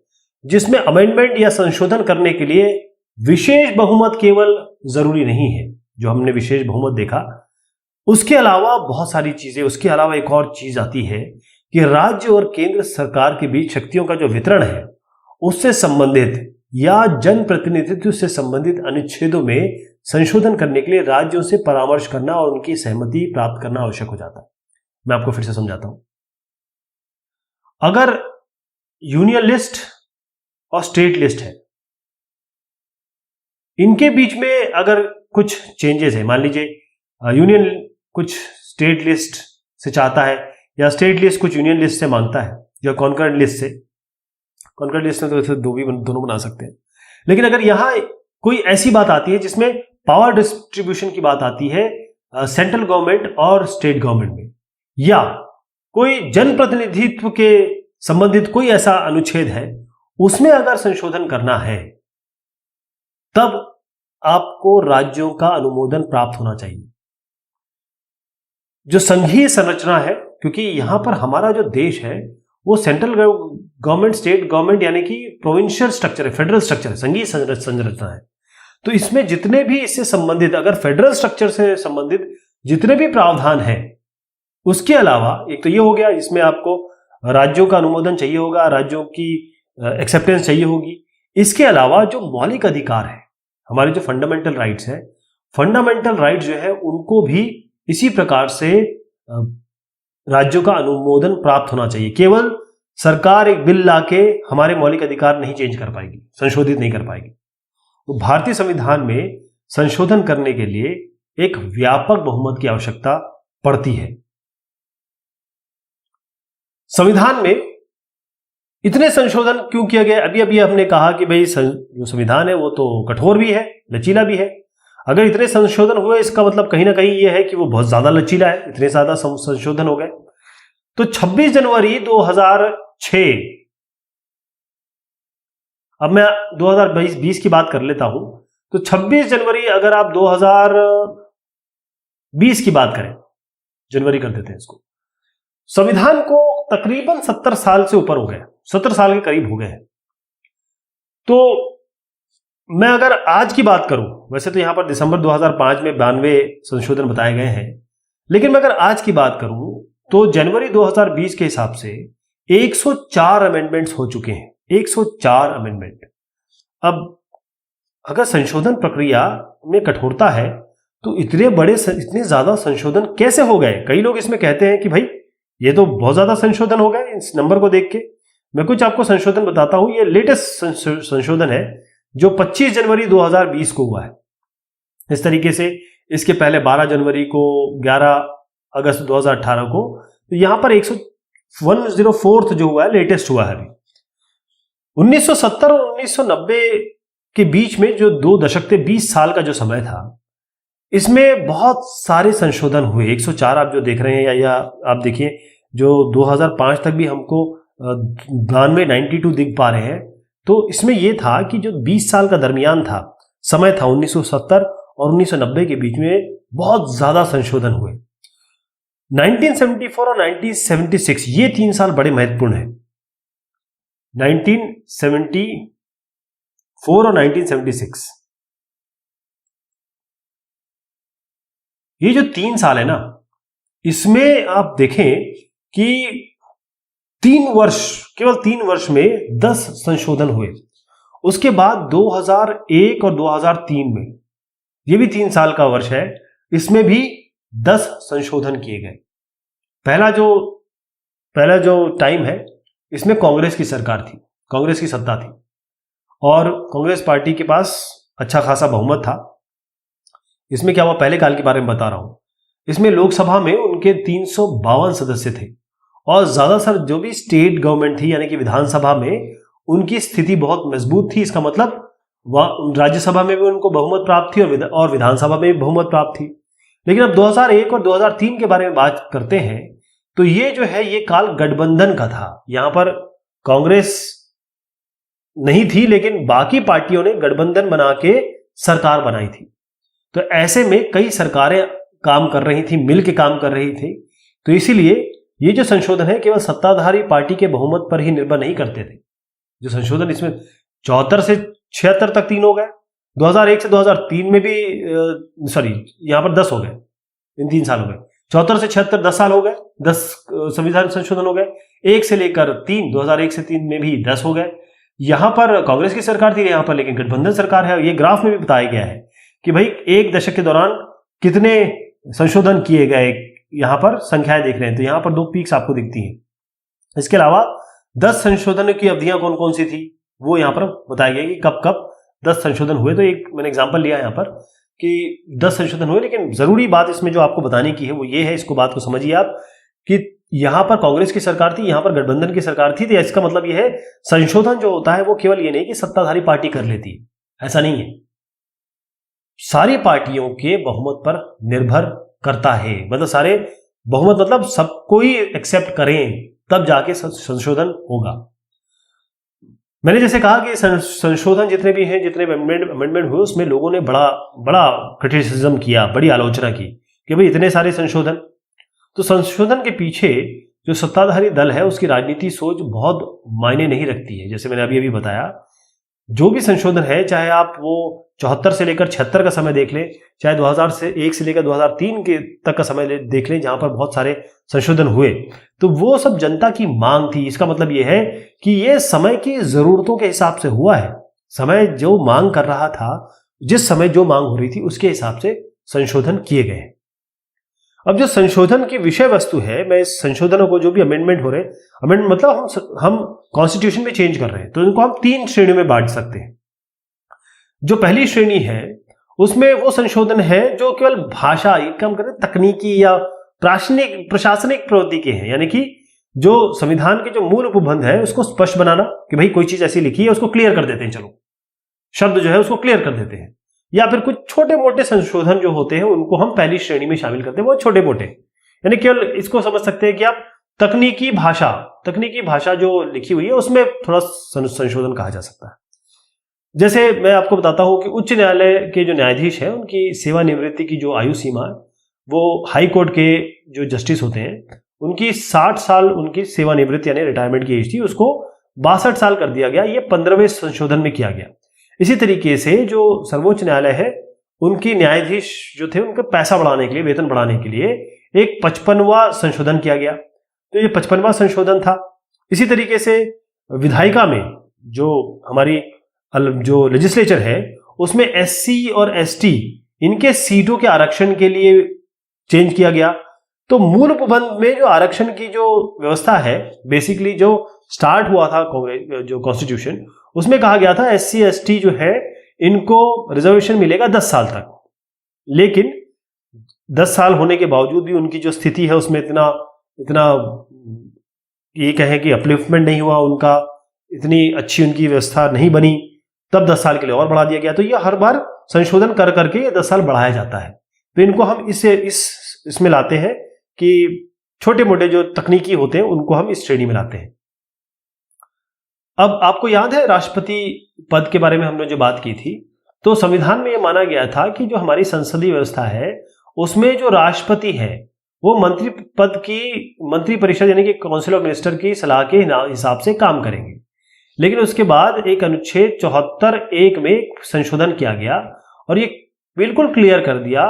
जिसमें अमेंडमेंट या संशोधन करने के लिए विशेष बहुमत केवल जरूरी नहीं है, जो हमने विशेष बहुमत देखा। उसके अलावा बहुत सारी चीजें, उसके अलावा एक और चीज आती है कि राज्य और केंद्र सरकार के बीच शक्तियों का जो वितरण है उससे संबंधित या जनप्रतिनिधित्व से संबंधित अनुच्छेदों में संशोधन करने के लिए राज्यों से परामर्श करना और उनकी सहमति प्राप्त करना आवश्यक हो जाता है। मैं आपको फिर से समझाता हूं। अगर यूनियन लिस्ट और स्टेट लिस्ट है, इनके बीच में अगर कुछ चेंजेस है, मान लीजिए यूनियन कुछ स्टेट लिस्ट से चाहता है या स्टेट लिस्ट कुछ यूनियन लिस्ट से मांगता है, या कॉन्कर्ड लिस्ट से। कॉन्कर्ड लिस्ट में तो वैसे दोनों बना सकते हैं, लेकिन अगर यहां कोई ऐसी बात आती है जिसमें पावर डिस्ट्रीब्यूशन की बात आती है सेंट्रल गवर्नमेंट और स्टेट गवर्नमेंट में, या कोई जनप्रतिनिधित्व के संबंधित कोई ऐसा अनुच्छेद है, उसमें अगर संशोधन करना है, तब आपको राज्यों का अनुमोदन प्राप्त होना चाहिए। जो संघीय संरचना है, क्योंकि यहां पर हमारा जो देश है वो सेंट्रल गवर्नमेंट, स्टेट गवर्नमेंट यानी कि प्रोविंशियल स्ट्रक्चर है, फेडरल स्ट्रक्चर है, संघीय संरचना है। तो इसमें जितने भी इससे संबंधित, अगर फेडरल स्ट्रक्चर से संबंधित जितने भी प्रावधान हैं, उसके अलावा एक तो ये हो गया, इसमें आपको राज्यों का अनुमोदन चाहिए होगा, राज्यों की एक्सेप्टेंस चाहिए होगी। इसके अलावा जो मौलिक अधिकार है, हमारे जो फंडामेंटल राइट्स हैं, फंडामेंटल राइट्स जो है उनको भी इसी प्रकार से राज्यों का अनुमोदन प्राप्त होना चाहिए। केवल सरकार एक बिल लाके हमारे मौलिक अधिकार नहीं चेंज कर पाएगी, संशोधित नहीं कर पाएगी। तो भारतीय संविधान में संशोधन करने के लिए एक व्यापक बहुमत की आवश्यकता पड़ती है। संविधान में इतने संशोधन क्यों किया गया? अभी हमने कहा कि भाई जो संविधान है वो तो कठोर भी है, लचीला भी है। अगर इतने संशोधन हुए, इसका मतलब कहीं ना कहीं यह है कि वो बहुत ज्यादा लचीला है, इतने ज्यादा संशोधन हो गए। तो 26 जनवरी 2006, अब मैं 2020 की बात कर लेता हूं, तो 26 जनवरी अगर आप 2020 की बात करें, जनवरी कर देते हैं इसको, संविधान को तकरीबन 70 साल से ऊपर हो गए, 70 साल के करीब हो गए हैं। तो मैं अगर आज की बात करूं, वैसे तो यहां पर दिसंबर 2005 में 92 संशोधन बताए गए हैं, लेकिन मैं अगर आज की बात करूं तो जनवरी 2020 के हिसाब से 104 अमेंडमेंट्स हो चुके हैं, 104 अमेंडमेंट। अब अगर संशोधन प्रक्रिया में कठोरता है तो इतने ज्यादा संशोधन कैसे हो गए? कई लोग इसमें कहते हैं कि भाई ये तो बहुत ज्यादा संशोधन हो गए इस नंबर को देख के। मैं कुछ आपको संशोधन बताता हूं। ये लेटेस्ट संशोधन है जो 25 जनवरी 2020 को हुआ है। इस तरीके से इसके पहले 12 जनवरी को, 11 अगस्त 2018 को, तो यहां पर 104th जो हुआ है, लेटेस्ट हुआ है अभी। 1970 और 1990 के बीच में जो 2 दशक थे, 20 साल का जो समय था, इसमें बहुत सारे संशोधन हुए। 104 आप जो देख रहे हैं, या आप देखिए जो 2005 तक भी हमको 92 दिख पा रहे हैं। तो इसमें यह था कि जो 20 साल का दरमियान था, समय था 1970 और 1990 के बीच में बहुत ज्यादा संशोधन हुए। 1974 और 1976 ये 3 साल बड़े महत्वपूर्ण हैं। 1974 और 1976 ये जो 3 साल है ना, इसमें आप देखें कि 3 वर्ष, केवल 3 वर्ष में 10 संशोधन हुए। उसके बाद 2001 और 2003 में, ये भी 3 साल का वर्ष है, इसमें भी 10 संशोधन किए गए। पहला जो टाइम है, इसमें कांग्रेस की सरकार थी, कांग्रेस की सत्ता थी और कांग्रेस पार्टी के पास अच्छा खासा बहुमत था। इसमें क्या हुआ, पहले काल के बारे में बता रहा हूं। इसमें लोकसभा में उनके 352 सदस्य थे और ज्यादातर जो भी स्टेट गवर्नमेंट थी यानी कि विधानसभा में उनकी स्थिति बहुत मजबूत थी। इसका मतलब राज्यसभा में भी उनको बहुमत प्राप्त थी और विधानसभा में भी बहुमत प्राप्त थी। लेकिन अब 2001 और 2003 के बारे में बात करते हैं तो ये जो है ये काल गठबंधन का था। यहां पर कांग्रेस नहीं थी लेकिन बाकी पार्टियों ने गठबंधन बना के सरकार बनाई थी। तो ऐसे में कई सरकारें काम कर रही थी, मिल के काम कर रही थी। तो इसीलिए ये जो संशोधन है केवल सत्ताधारी पार्टी के बहुमत पर ही निर्भर नहीं करते थे। जो संशोधन इसमें 74 से 76 तक 3 हो गए, 2001 से 2003 में भी यहां पर 10 हो गए, इन 3 सालों में 74 से 76 10 साल हो गए, 10 संविधान संशोधन हो गए। 1 से लेकर 3 2001 से 3 में भी 10 हो गए। यहां पर कांग्रेस की सरकार थी, यहां पर लेकिन गठबंधन सरकार है। ये ग्राफ में भी बताया गया है कि भाई एक दशक के दौरान कितने संशोधन किए गए, यहां पर संख्याएं देख रहे हैं तो यहां पर 2 पीक्स आपको दिखती हैं। इसके अलावा 10 संशोधन की अवधियां कौन कौन सी थी वो यहां पर बताया गया कि कब कब 10 संशोधन हुए। तो एक मैंने एग्जांपल लिया यहां पर कि 10 संशोधन हुए, लेकिन जरूरी बात इसमें जो आपको बताने की है वो ये है, इसको बात को समझिए आप, कि यहां पर कांग्रेस की सरकार थी, यहां पर गठबंधन की सरकार थी। तो इसका मतलब यह है संशोधन जो होता है वो केवल ये नहीं कि सत्ताधारी पार्टी कर लेती है, ऐसा नहीं है, सारी पार्टियों के बहुमत पर निर्भर करता है। मतलब सारे बहुमत मतलब सबको ही एक्सेप्ट करें तब जाके संशोधन होगा। मैंने जैसे कहा कि संशोधन जितने भी हैं, जितने अमेंडमेंट हुए उसमें लोगों ने बड़ा क्रिटिसिज्म किया, बड़ी आलोचना की कि भाई इतने सारे संशोधन। तो संशोधन के पीछे जो सत्ताधारी दल है उसकी राजनीति सोच बहुत मायने नहीं रखती है। जैसे मैंने अभी बताया, जो भी संशोधन है, चाहे आप वो 74 से लेकर 76 का समय देख लें, चाहे 2001 से लेकर 2003 के तक का समय देख लें जहां पर बहुत सारे संशोधन हुए, तो वो सब जनता की मांग थी। इसका मतलब ये है कि ये समय की जरूरतों के हिसाब से हुआ है। समय जो मांग कर रहा था, जिस समय जो मांग हो रही थी उसके हिसाब से संशोधन किए गए। अब जो संशोधन की विषय वस्तु है, मैं इस संशोधनों को जो भी अमेंडमेंट हो रहे हैं, अमेंडमेंट मतलब हम कॉन्स्टिट्यूशन में चेंज कर रहे हैं, तो इनको हम 3 श्रेणियों में बांट सकते हैं। जो पहली श्रेणी है उसमें वो संशोधन है जो केवल भाषा, कम करें तकनीकी या प्रशासनिक प्रवृत्ति के हैं, यानी कि जो संविधान के जो मूल उपबंध है उसको स्पष्ट बनाना कि भाई कोई चीज ऐसी लिखी है उसको क्लियर कर देते हैं, चलो शब्द जो है उसको क्लियर कर देते हैं। या फिर कुछ छोटे मोटे संशोधन जो होते हैं उनको हम पहली श्रेणी में शामिल करते हैं, वो छोटे मोटे, यानी केवल इसको समझ सकते हैं कि आप तकनीकी भाषा जो लिखी हुई है उसमें थोड़ा संशोधन कहा जा सकता है। जैसे मैं आपको बताता हूं कि उच्च न्यायालय के जो न्यायाधीश हैं उनकी सेवानिवृत्ति की जो आयु सीमा है, वो हाई कोर्ट के जो जस्टिस होते हैं उनकी 60 साल उनकी सेवानिवृत्ति यानी रिटायरमेंट की एज थी, उसको 62 साल कर दिया गया। ये 15वें संशोधन में किया गया। इसी तरीके से जो सर्वोच्च न्यायालय है उनकी न्यायाधीश जो थे उनका पैसा बढ़ाने के लिए, वेतन बढ़ाने के लिए एक 55वां संशोधन किया गया। तो ये 55वां संशोधन था। इसी तरीके से विधायिका में जो हमारी जो लेजिस्लेचर है उसमें एससी और एसटी इनके सीटों के आरक्षण के लिए चेंज किया गया। तो मूल उपबंध में जो आरक्षण की जो व्यवस्था है, बेसिकली जो स्टार्ट हुआ था जो कॉन्स्टिट्यूशन, उसमें कहा गया था एससी एसटी जो है इनको रिजर्वेशन मिलेगा 10 साल तक। लेकिन 10 साल होने के बावजूद भी उनकी जो स्थिति है उसमें इतना ये कहें कि अपलिफ्टमेंट नहीं हुआ, उनका इतनी अच्छी उनकी व्यवस्था नहीं बनी, तब 10 साल के लिए और बढ़ा दिया गया। तो ये हर बार संशोधन कर करके ये 10 साल बढ़ाया जाता है। तो इनको हम इसमें लाते हैं कि छोटे मोटे जो तकनीकी होते हैं उनको हम इस श्रेणी में लाते हैं। अब आपको याद है राष्ट्रपति पद के बारे में हमने जो बात की थी, तो संविधान में यह माना गया था कि जो हमारी संसदीय व्यवस्था है उसमें जो राष्ट्रपति है वो मंत्री परिषद यानी कि काउंसिल ऑफ मिनिस्टर की सलाह के हिसाब से काम करेंगे। लेकिन उसके बाद एक अनुच्छेद 74(1) में संशोधन किया गया और ये बिल्कुल क्लियर कर दिया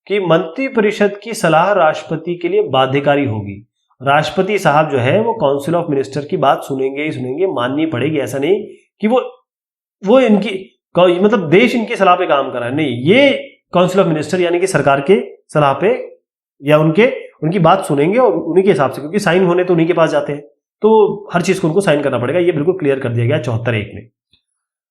कि मंत्री परिषद की सलाह राष्ट्रपति के लिए बाध्यकारी होगी। राष्ट्रपति साहब जो है वो काउंसिल ऑफ मिनिस्टर की बात सुनेंगे ही सुनेंगे, माननी पड़ेगी। ऐसा नहीं कि वो इनकी मतलब देश इनकी सलाह पे काम कर रहा है, नहीं, ये काउंसिल ऑफ मिनिस्टर यानी कि सरकार के सलाह पे या उनकी बात सुनेंगे और उन्हीं के हिसाब से, क्योंकि साइन होने तो उन्हीं के पास जाते हैं, तो हर चीज को उनको साइन करना पड़ेगा। ये बिल्कुल क्लियर कर दिया गया 74(1) में।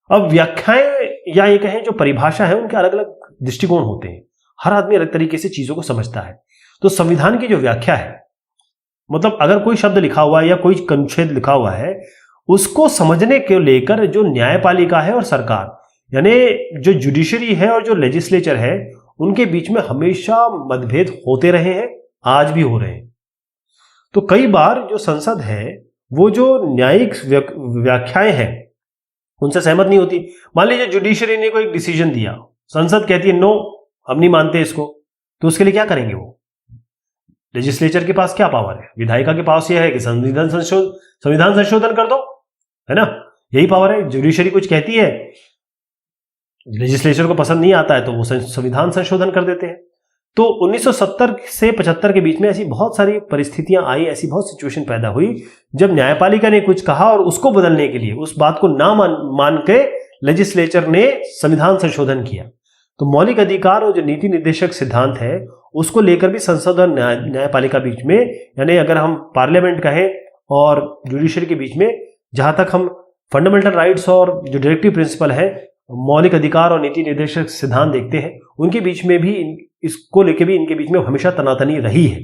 अब व्याख्याएं या ये कहें जो परिभाषा है उनके अलग अलग दृष्टिकोण होते हैं, हर आदमी अलग तरीके से चीजों को समझता है। तो संविधान की जो व्याख्या है मतलब अगर कोई शब्द लिखा हुआ है या कोई अनुच्छेद लिखा हुआ है, उसको समझने के लेकर जो न्यायपालिका है और सरकार, यानी जो जुडिशरी है और जो लेजिस्लेचर है, उनके बीच में हमेशा मतभेद होते रहे हैं, आज भी हो रहे हैं। तो कई बार जो संसद है वो जो न्यायिक व्याख्याएं हैं उनसे सहमत नहीं होती। मान लीजिए जुडिशरी ने कोई डिसीजन दिया, संसद कहती है नो, हम नहीं मानते इसको, तो उसके लिए क्या करेंगे वो? लेजिस्लेचर के पास क्या पावर है? विधायिका के पास यह है कि संविधान संशोधन कर दो, है ना, यही पावर है। जुडिशरी कुछ कहती है, लेजिस्लेचर को पसंद नहीं आता है तो वो संविधान संशोधन कर देते हैं। तो 1970 से 75 के बीच में ऐसी बहुत सारी परिस्थितियां आई, ऐसी बहुत सिचुएशन पैदा हुई जब न्यायपालिका ने कुछ कहा और उसको बदलने के लिए, उस बात को ना मान के लेजिस्लेचर ने संविधान संशोधन किया। तो मौलिक अधिकार और जो नीति निर्देशक सिद्धांत है उसको लेकर भी संसद और न्यायपालिका बीच में, यानी अगर हम पार्लियामेंट कहें और जुडिशरी के बीच में, जहां तक हम फंडामेंटल राइट्स और जो डायरेक्टिव प्रिंसिपल है, मौलिक अधिकार और नीति निर्देशक सिद्धांत देखते हैं, उनके बीच में भी इसको लेके भी इनके बीच में हमेशा तनातनी रही है।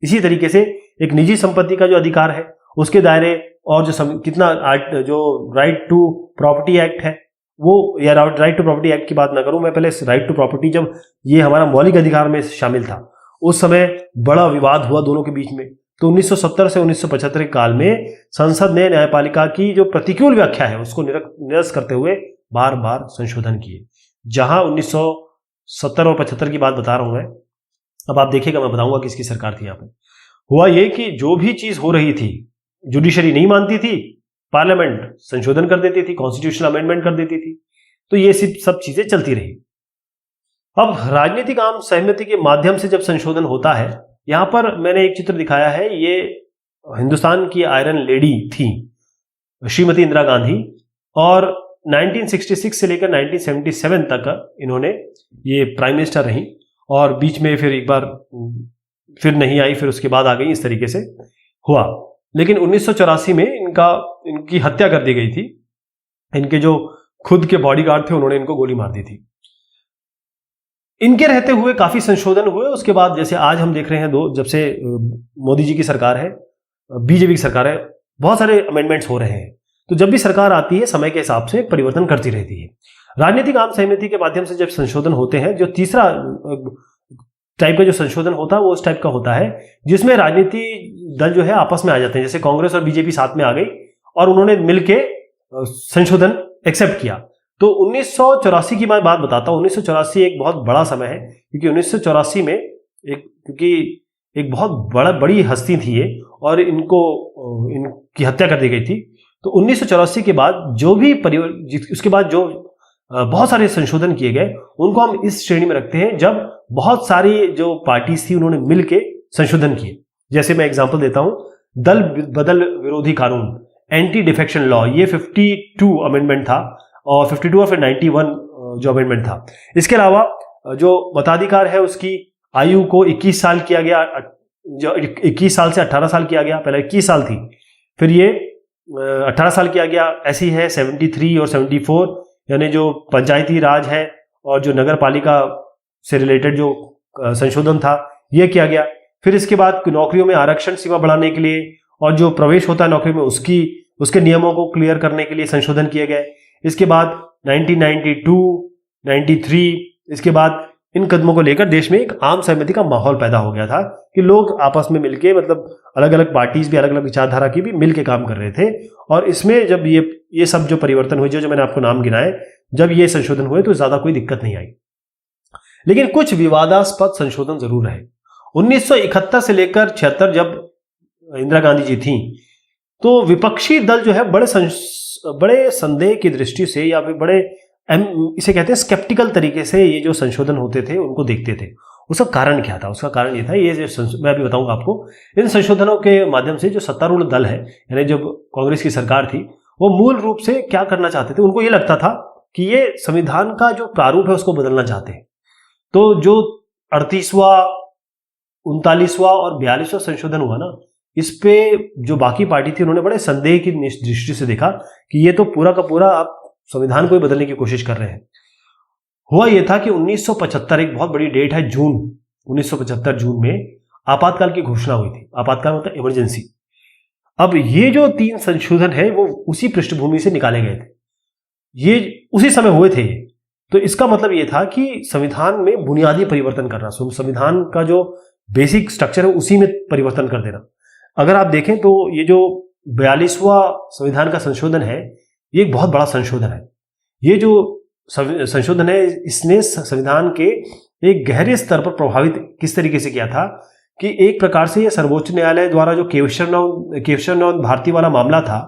इसी तरीके से एक निजी संपत्ति का जो अधिकार है उसके दायरे और जो राइट टू प्रॉपर्टी एक्ट है वो, या राइट टू प्रॉपर्टी एक्ट की बात ना करूं मैं, पहले राइट टू प्रॉपर्टी, जब ये हमारा मौलिक अधिकार में शामिल था उस समय बड़ा विवाद हुआ दोनों के बीच में। तो 1970 से 1975 के काल में संसद ने न्यायपालिका की जो प्रतिकूल व्याख्या है उसको निरस्त करते हुए बार बार संशोधन किए। जहां 1970 और 75 की बात बता रहा हूं मैं, अब आप देखिएगा, मैं बताऊंगा किसकी सरकार थी। यहाँ पे हुआ ये कि जो भी चीज हो रही थी, जुडिशरी नहीं मानती थी, पार्लियामेंट संशोधन कर देती थी, कॉन्स्टिट्यूशनल अमेंडमेंट कर देती थी, तो ये सब चीजें चलती रही। अब राजनीतिक आम सहमति के माध्यम से जब संशोधन होता है, यहां पर मैंने एक चित्र दिखाया है, ये हिंदुस्तान की आयरन लेडी थी श्रीमती इंदिरा गांधी, और 1966 से लेकर 1977 तक इन्होंने ये प्राइम मिनिस्टर रही, और बीच में फिर एक बार फिर नहीं आई, फिर उसके बाद आ गई, इस तरीके से हुआ। लेकिन 1984 में इनकी हत्या कर दी गई थी। इनके जो खुद के बॉडीगार्ड थे उन्होंने इनको गोली मार दी थी। इनके रहते हुए काफी संशोधन हुए। उसके बाद जैसे आज हम देख रहे हैं, जब से मोदी जी की सरकार है, बीजेपी की सरकार है, बहुत सारे अमेंडमेंट्स हो रहे हैं। तो जब भी सरकार आती है समय के हिसाब से परिवर्तन करती रहती है। राजनीतिक आम सहमति के माध्यम से जब संशोधन होते हैं, जो तीसरा टाइप का जो संशोधन होता है वो उस टाइप का होता है जिसमें राजनीति दल जो है आपस में आ जाते हैं। जैसे कांग्रेस और बीजेपी साथ में आ गई और उन्होंने मिलके संशोधन एक्सेप्ट किया। तो 1984 की मैं बात बताता हूँ। 1984 एक बहुत बड़ा समय है, क्योंकि 1984 में एक बहुत बड़ी हस्ती थी ये, और इनकी हत्या कर दी गई थी। तो 1984 के बाद उसके बाद जो बहुत सारे संशोधन किए गए, उनको हम इस श्रेणी में रखते हैं जब बहुत सारी जो पार्टीज थी उन्होंने मिलके संशोधन किए। जैसे मैं एग्जांपल देता हूं, दल बदल विरोधी कानून, एंटी डिफेक्शन लॉ, ये 52 अमेंडमेंट था, और 52 और फिर 91 जो अमेंडमेंट था। इसके अलावा जो मताधिकार है उसकी आयु को 21 साल किया गया, जो 21 साल से 18 साल किया गया। पहले 21 साल थी, फिर ये 18 साल किया गया। ऐसी है 73 और 74, यानी जो पंचायती राज है और जो नगर पालिका से रिलेटेड जो संशोधन था यह किया गया। फिर इसके बाद नौकरियों में आरक्षण सीमा बढ़ाने के लिए और जो प्रवेश होता है नौकरी में उसके नियमों को क्लियर करने के लिए संशोधन किए गए। इसके बाद 1992, 93, इसके बाद इन कदमों को लेकर देश में एक आम सहमति का माहौल पैदा हो गया था कि लोग आपस में मिलके, मतलब अलग अलग पार्टीज भी, अलग अलग विचारधारा की भी मिलके काम कर रहे थे। और इसमें जब ये सब जो परिवर्तन हुए, जो मैंने आपको नाम गिनाए, जब ये संशोधन हुए तो ज्यादा कोई दिक्कत नहीं आई। लेकिन कुछ विवादास्पद संशोधन जरूर रहे। 1971 से लेकर 76 जब इंदिरा गांधी जी थी, तो विपक्षी दल जो है बड़े संदेह की दृष्टि से, या फिर इसे कहते हैं स्केप्टिकल तरीके से ये जो संशोधन होते थे उनको देखते थे। उसका कारण क्या था? उसका कारण ये था, मैं अभी बताऊंगा आपको। इन संशोधनों के माध्यम से जो सत्तारूढ़ दल है, यानी जब कांग्रेस की सरकार थी, वो मूल रूप से क्या करना चाहते थे? उनको ये लगता था कि ये संविधान का जो प्रारूप है उसको बदलना चाहते हैं। तो जो 38वां, 39वां और 42वां संशोधन हुआ ना, इस पे जो बाकी पार्टी थी उन्होंने बड़े संदेह की दृष्टि से देखा कि ये तो पूरा का पूरा आप संविधान को ही बदलने की कोशिश कर रहे हैं। हुआ यह था कि 1975, एक बहुत बड़ी डेट है, जून 1975 जून में आपातकाल की घोषणा हुई थी। आपातकाल मतलब इमरजेंसी। अब ये जो 3 संशोधन है वो उसी पृष्ठभूमि से निकाले गए थे, ये उसी समय हुए थे ये। तो इसका मतलब ये था कि संविधान में बुनियादी परिवर्तन करना, संविधान का जो बेसिक स्ट्रक्चर है उसी में परिवर्तन कर देना। अगर आप देखें तो ये जो 42वां संविधान का संशोधन है, ये एक बहुत बड़ा संशोधन है। ये जो संशोधन है इसने संविधान के एक गहरे स्तर पर प्रभावित किस तरीके से किया था कि एक प्रकार से ये सर्वोच्च न्यायालय द्वारा जो केशवनाथ भारती वाला मामला था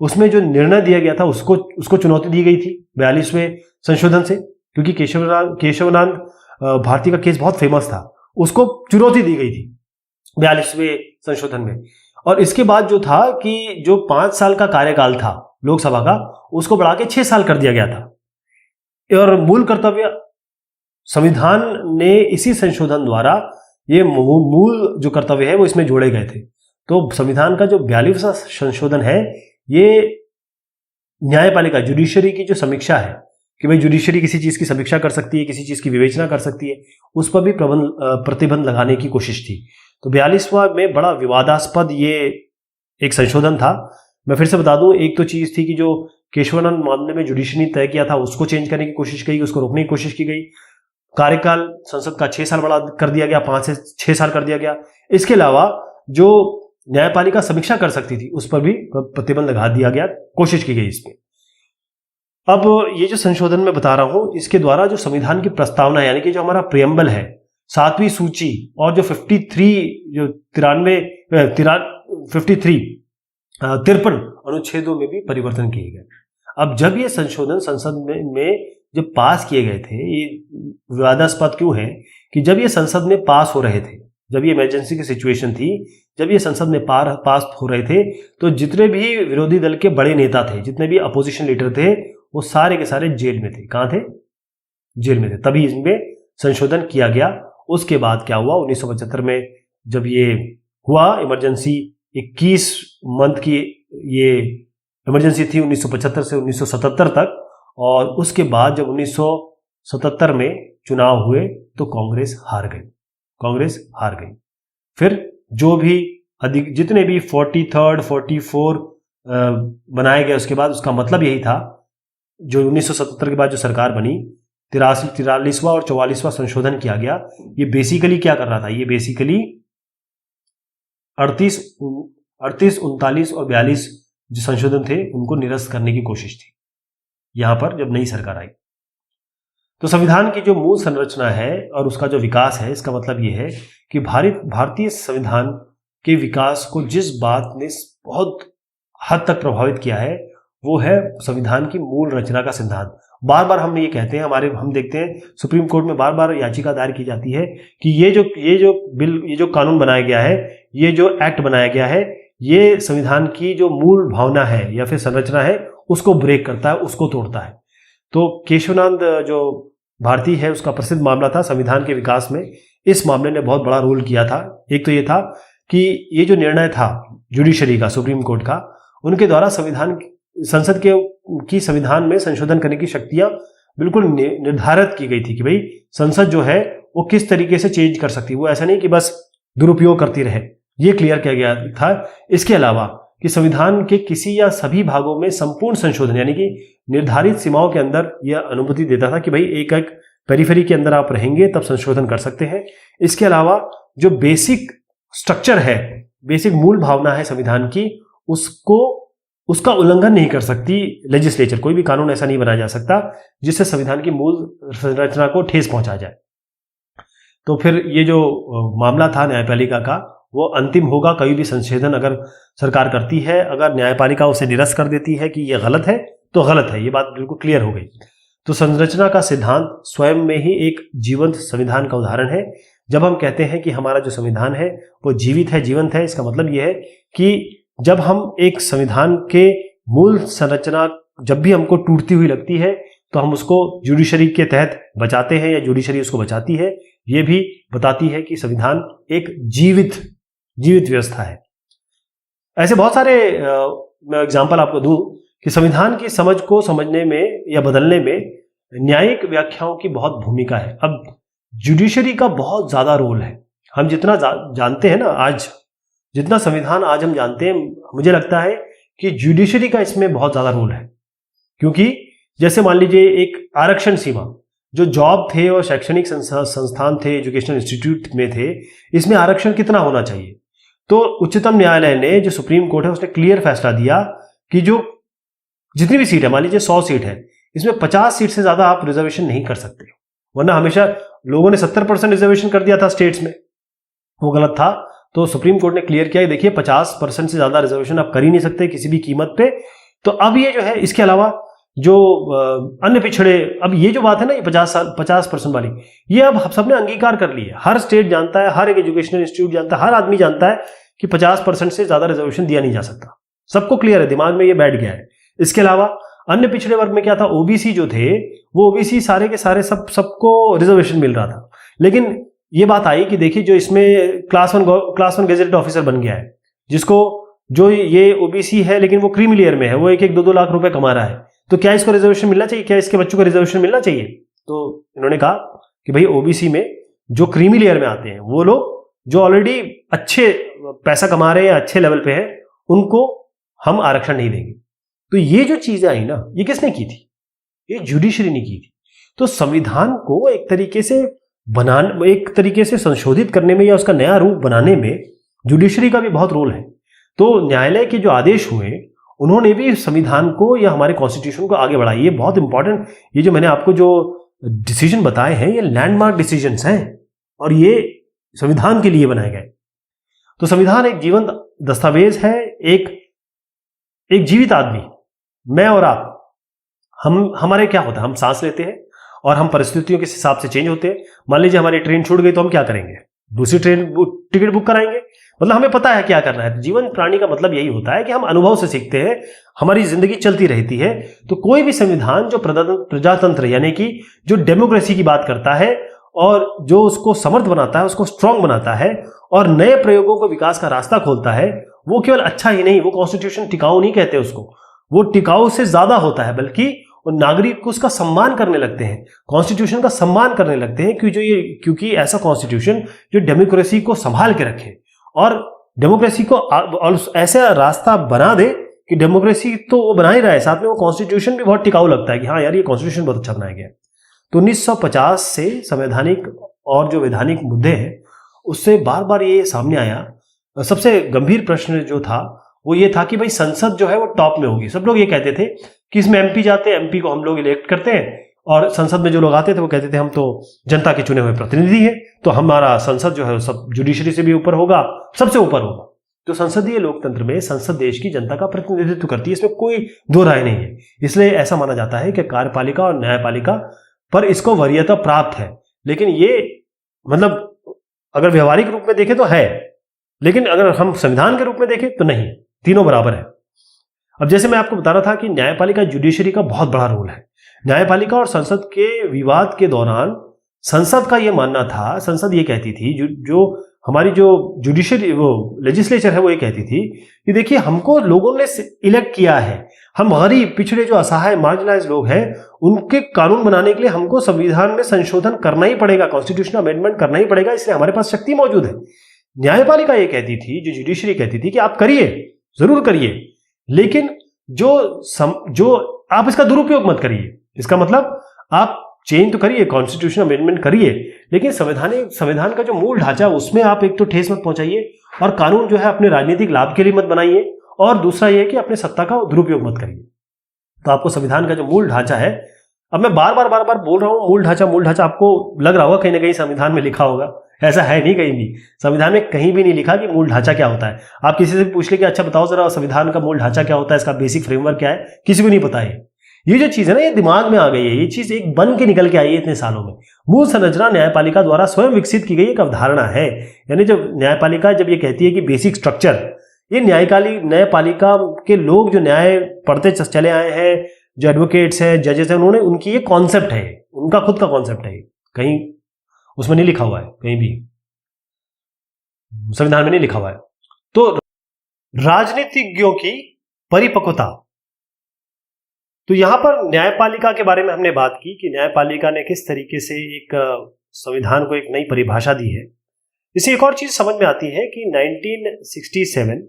उसमें जो निर्णय दिया गया था उसको चुनौती दी गई थी 42वें संशोधन से, क्योंकि केशवनाथ भारती का केस बहुत फेमस था, उसको चुनौती दी गई थी 42वें संशोधन में। और इसके बाद जो था कि जो 5 साल का कार्यकाल था लोकसभा का उसको बढ़ा के 6 साल कर दिया गया था। और मूल कर्तव्य संविधान ने इसी संशोधन द्वारा ये मूल जो कर्तव्य है वो इसमें जोड़े गए थे। तो संविधान का जो 42वां संशोधन है ये न्यायपालिका जुडिशरी की जो समीक्षा है कि भाई जुडिशरी किसी चीज की समीक्षा कर सकती है, किसी चीज की विवेचना कर सकती है, उस पर भी प्रतिबंध लगाने की कोशिश थी। तो 42वां में बड़ा विवादास्पद ये एक संशोधन था। मैं फिर से बता दूं, एक तो चीज थी कि जो केशवानंद मामले में जुडिशरी ने तय किया था उसको चेंज करने की कोशिश की, उसको रोकने की कोशिश की गई। कार्यकाल संसद का 6 साल बड़ा कर दिया गया, 5 से 6 साल कर दिया गया। इसके अलावा जो न्यायपालिका समीक्षा कर सकती थी उस पर भी प्रतिबंध लगा दिया गया, कोशिश की गई इसमें। अब ये जो संशोधन मैं बता रहा हूं इसके द्वारा जो संविधान की प्रस्तावना है यानी कि जो हमारा प्रियम्बल है, 7वीं सूची और जो 53 अनुच्छेदों में भी परिवर्तन किए गए। अब जब ये संशोधन संसद में जब पास किए गए थे, ये विवादास्पद क्यों है कि जब ये संसद में पास हो रहे थे, जब ये इमरजेंसी की सिचुएशन थी, जब ये संसद में पास हो रहे थे, तो जितने भी विरोधी दल के बड़े नेता थे, जितने भी अपोजिशन लीडर थे, वो सारे के सारे जेल में थे। कहाँ थे? जेल में थे। तभी इसमें संशोधन किया गया। उसके बाद क्या हुआ, 1975 में जब ये हुआ इमरजेंसी, 21 मंथ की ये इमरजेंसी थी 1975 से 1977 तक। और उसके बाद जब 1977 में चुनाव हुए तो कांग्रेस हार गई। फिर जो भी जितने भी 44 बनाए गए उसके बाद, उसका मतलब यही था जो 1977 के बाद जो सरकार बनी, 43वां और 44वां संशोधन किया गया। ये बेसिकली क्या कर रहा था, ये बेसिकली 38, 39 और 42 जो संशोधन थे उनको निरस्त करने की कोशिश थी यहां पर जब नई सरकार आई। तो संविधान की जो मूल संरचना है और उसका जो विकास है, इसका मतलब ये है कि भारतीय संविधान के विकास को जिस बात ने बहुत हद तक प्रभावित किया है वो है संविधान की मूल रचना का सिद्धांत। बार बार हम ये कहते हैं, हम देखते हैं सुप्रीम कोर्ट में बार बार याचिका दायर की जाती है कि ये जो बिल, ये जो कानून बनाया गया है, ये जो एक्ट बनाया गया है, ये संविधान की जो मूल भावना है या फिर संरचना है उसको ब्रेक करता है, उसको तोड़ता है। तो केशवनाथ जो भारती है उसका प्रसिद्ध मामला था संविधान के विकास में। इस मामले ने बहुत बड़ा रोल किया था। एक तो ये था कि ये जो निर्णय था जुडिशरी का, सुप्रीम कोर्ट का, उनके द्वारा संसद की संविधान में संशोधन करने की शक्तियां बिल्कुल निर्धारित की गई थी कि भाई संसद जो है वो किस तरीके से चेंज कर सकती है, वो ऐसा नहीं कि बस दुरुपयोग करती रहे, ये क्लियर किया गया था। इसके अलावा कि संविधान के किसी या सभी भागों में संपूर्ण संशोधन यानी कि निर्धारित सीमाओं के अंदर यह अनुमति देता था कि भाई एक पेरिफेरी के अंदर आप रहेंगे तब संशोधन कर सकते हैं। इसके अलावा जो बेसिक स्ट्रक्चर है, बेसिक मूल भावना है संविधान की, उसका उल्लंघन नहीं कर सकती लेजिस्लेचर। कोई भी कानून ऐसा नहीं बनाया जा सकता जिससे संविधान की मूल संरचना को ठेस पहुंचा जाए। तो फिर ये जो मामला था न्यायपालिका का वो अंतिम होगा। कहीं भी संशोधन अगर सरकार करती है, अगर न्यायपालिका उसे निरस्त कर देती है कि ये गलत है तो गलत है, ये बात बिल्कुल क्लियर हो गई। तो संरचना का सिद्धांत स्वयं में ही एक जीवंत संविधान का उदाहरण है। जब हम कहते हैं कि हमारा जो संविधान है वो जीवित है, जीवंत है, इसका मतलब ये है कि जब हम एक संविधान के मूल संरचना जब भी हमको टूटती हुई लगती है तो हम उसको जुडिशरी के तहत बचाते हैं या जुडिशरी उसको बचाती है। ये भी बताती है कि संविधान एक जीवित व्यवस्था है। ऐसे बहुत सारे मैं एग्जांपल आपको दूं कि संविधान की समझ को समझने में या बदलने में न्यायिक व्याख्याओं की बहुत भूमिका है। अब जुडिशरी का बहुत ज्यादा रोल है। हम जितना जानते हैं ना आज, जितना संविधान आज हम जानते हैं, मुझे लगता है कि जुडिशरी का इसमें बहुत ज्यादा रोल है। क्योंकि जैसे मान लीजिए एक आरक्षण सीमा, जो जॉब थे और शैक्षणिक संस्थान थे, एजुकेशनल इंस्टीट्यूट में थे, इसमें आरक्षण कितना होना चाहिए। तो उच्चतम न्यायालय ने, जो सुप्रीम कोर्ट है, उसने क्लियर फैसला दिया कि जो जितनी भी सीट है, मान लीजिए 100 सीट है, इसमें 50 सीट से ज्यादा आप रिजर्वेशन नहीं कर सकते। वरना हमेशा लोगों ने 70% रिजर्वेशन कर दिया था स्टेट्स में, वो गलत था। तो सुप्रीम कोर्ट ने क्लियर किया कि देखिए 50% से ज्यादा रिजर्वेशन आप कर ही नहीं सकते किसी भी कीमत पे। तो अब ये जो है, इसके अलावा जो अन्य पिछड़े, अब ये जो बात है ना, ये 50% वाली, ये अब हम सबने अंगीकार कर ली है। हर स्टेट जानता है, हर एक एजुकेशनल इंस्टीट्यूट जानता है, हर आदमी जानता है कि 50% से ज्यादा रिजर्वेशन दिया नहीं जा सकता। सबको क्लियर है, दिमाग में ये बैठ गया है। इसके अलावा अन्य पिछड़े वर्ग में क्या था, ओबीसी जो थे, वो ओबीसी सारे के सारे सबको रिजर्वेशन मिल रहा था। लेकिन ये बात आई कि देखिए, जो इसमें क्लास वन गेजेटेड ऑफिसर बन गया है, जिसको, जो ये ओबीसी है लेकिन वो क्रीमी लेयर में है, वो 1-2 लाख रुपए कमा रहा है, तो क्या इसको रिजर्वेशन मिलना चाहिए? क्या इसके बच्चों को रिजर्वेशन मिलना चाहिए? तो इन्होंने कहा कि भाई ओबीसी में जो क्रीमी लेयर में आते हैं, वो लोग जो ऑलरेडी अच्छे पैसा कमा रहे हैं, अच्छे लेवल पे है, उनको हम आरक्षण नहीं देंगे। तो ये जो चीजें आई ना, ये किसने की थी? ये जुडिशरी ने की थी। तो संविधान को एक तरीके से संशोधित करने में या उसका नया रूप बनाने में जुडिशरी का भी बहुत रोल है। तो न्यायालय के जो आदेश हुए, उन्होंने भी संविधान को या हमारे कॉन्स्टिट्यूशन को आगे बढ़ाई। ये बहुत इंपॉर्टेंट, ये जो मैंने आपको जो डिसीजन बताए हैं, ये लैंडमार्क डिसीजंस हैं और ये संविधान के लिए बनाए गए। तो संविधान एक जीवंत दस्तावेज है, एक जीवित आदमी, मैं और आप, हमारे क्या होता है, हम सांस लेते हैं और हम परिस्थितियों के हिसाब से चेंज होते हैं। मान लीजिए हमारी ट्रेन छूट गई तो हम क्या करेंगे? दूसरी ट्रेन टिकट बुक कराएंगे। मतलब हमें पता है क्या करना है। तो जीवन प्राणी का मतलब यही होता है कि हम अनुभव से सीखते हैं, हमारी जिंदगी चलती रहती है। तो कोई भी संविधान जो प्रजातंत्र यानी कि जो डेमोक्रेसी की बात करता है और जो उसको समर्थ बनाता है, उसको स्ट्रांग बनाता है और नए प्रयोगों को विकास का रास्ता खोलता है, वो केवल अच्छा ही नहीं, वो कॉन्स्टिट्यूशन टिकाऊ नहीं कहते उसको, वो टिकाऊ से ज्यादा होता है, बल्कि वो नागरिक को उसका सम्मान करने लगते हैं, कॉन्स्टिट्यूशन का सम्मान करने लगते हैं, क्योंकि ऐसा कॉन्स्टिट्यूशन जो डेमोक्रेसी को संभाल के रखे और डेमोक्रेसी को ऐसा रास्ता बना दे कि डेमोक्रेसी तो वो बना ही रहा है, साथ में वो कॉन्स्टिट्यूशन भी बहुत टिकाऊ लगता है कि हाँ यार, ये कॉन्स्टिट्यूशन बहुत अच्छा बनाया गया है। तो 1950 से संवैधानिक और जो वैधानिक मुद्दे हैं, उससे बार बार ये सामने आया। सबसे गंभीर प्रश्न जो था वो ये था कि भाई संसद जो है वो टॉप में होगी। सब लोग ये कहते थे कि इसमें एमपी जाते हैं, एमपी को हम लोग इलेक्ट करते हैं, और संसद में जो लोग आते थे वो कहते थे हम तो जनता के चुने हुए प्रतिनिधि हैं, तो हमारा संसद जो है सब जुडिशरी से भी ऊपर होगा, सबसे ऊपर होगा। तो संसदीय लोकतंत्र में संसद देश की जनता का प्रतिनिधित्व करती है, इसमें कोई दो राय नहीं है। इसलिए ऐसा माना जाता है कि कार्यपालिका और न्यायपालिका पर इसको वरीयता प्राप्त है। लेकिन ये मतलब अगर व्यवहारिक रूप में देखें तो है, लेकिन अगर हम संविधान के रूप में देखें तो नहीं, तीनों बराबर है। अब जैसे मैं आपको बता रहा था कि न्यायपालिका जुडिशरी का बहुत बड़ा रोल है। न्यायपालिका और संसद के विवाद के दौरान संसद का यह मानना था, संसद ये कहती थी, जो हमारी जो जुडिशरी वो लेजिस्लेचर है वो ये कहती थी कि देखिए हमको लोगों ने इलेक्ट किया है, हम गरीब पिछड़े जो असहाय मार्जिनलाइज लोग हैं उनके कानून बनाने के लिए हमको संविधान में संशोधन करना ही पड़ेगा, कॉन्स्टिट्यूशनल अमेंडमेंट करना ही पड़ेगा, इसलिए हमारे पास शक्ति मौजूद है। न्यायपालिका ये कहती थी, जो जुडिशरी कहती थी कि आप करिए, जरूर करिए, लेकिन जो आप इसका दुरुपयोग मत करिए। इसका मतलब आप चेंज तो करिए, कॉन्स्टिट्यूशन अमेंडमेंट करिए, लेकिन संविधान का जो मूल ढांचा उसमें आप एक तो ठेस मत पहुंचाइए और कानून जो है अपने राजनीतिक लाभ के लिए मत बनाइए, और दूसरा यह कि अपने सत्ता का दुरुपयोग मत करिए। तो आपको संविधान का जो मूल ढांचा है, अब मैं बार बार बोल रहा हूं मूल ढांचा, आपको लग रहा होगा कहीं ना कहीं संविधान में लिखा होगा, ऐसा है नहीं, कहीं भी संविधान में कहीं भी नहीं लिखा कि मूल ढांचा क्या होता है। आप किसी से पूछ ले कि अच्छा बताओ जरा संविधान का मूल ढांचा क्या होता है, इसका बेसिक फ्रेमवर्क क्या है, किसी को नहीं पता है। ये जो चीज है ना, ये दिमाग में आ गई है, ये चीज एक बन के निकल के आई है इतने सालों में। मूल संरचना न्यायपालिका द्वारा स्वयं विकसित की गई एक अवधारणा है। यानी जब न्यायपालिका जब ये कहती है कि बेसिक स्ट्रक्चर, ये न्यायपालिका के लोग जो न्याय पढ़ते चले आए हैं, जो एडवोकेट्स हैं, जजेस हैं, उन्होंने उनकी ये कॉन्सेप्ट है, उनका खुद का कॉन्सेप्ट है, कहीं उसमें नहीं लिखा हुआ है, कहीं भी संविधान में नहीं लिखा हुआ है। तो राजनीतिज्ञों की परिपक्वता, तो यहां पर न्यायपालिका के बारे में हमने बात की कि न्यायपालिका ने किस तरीके से एक संविधान को एक नई परिभाषा दी है। इसे एक और चीज समझ में आती है कि 1967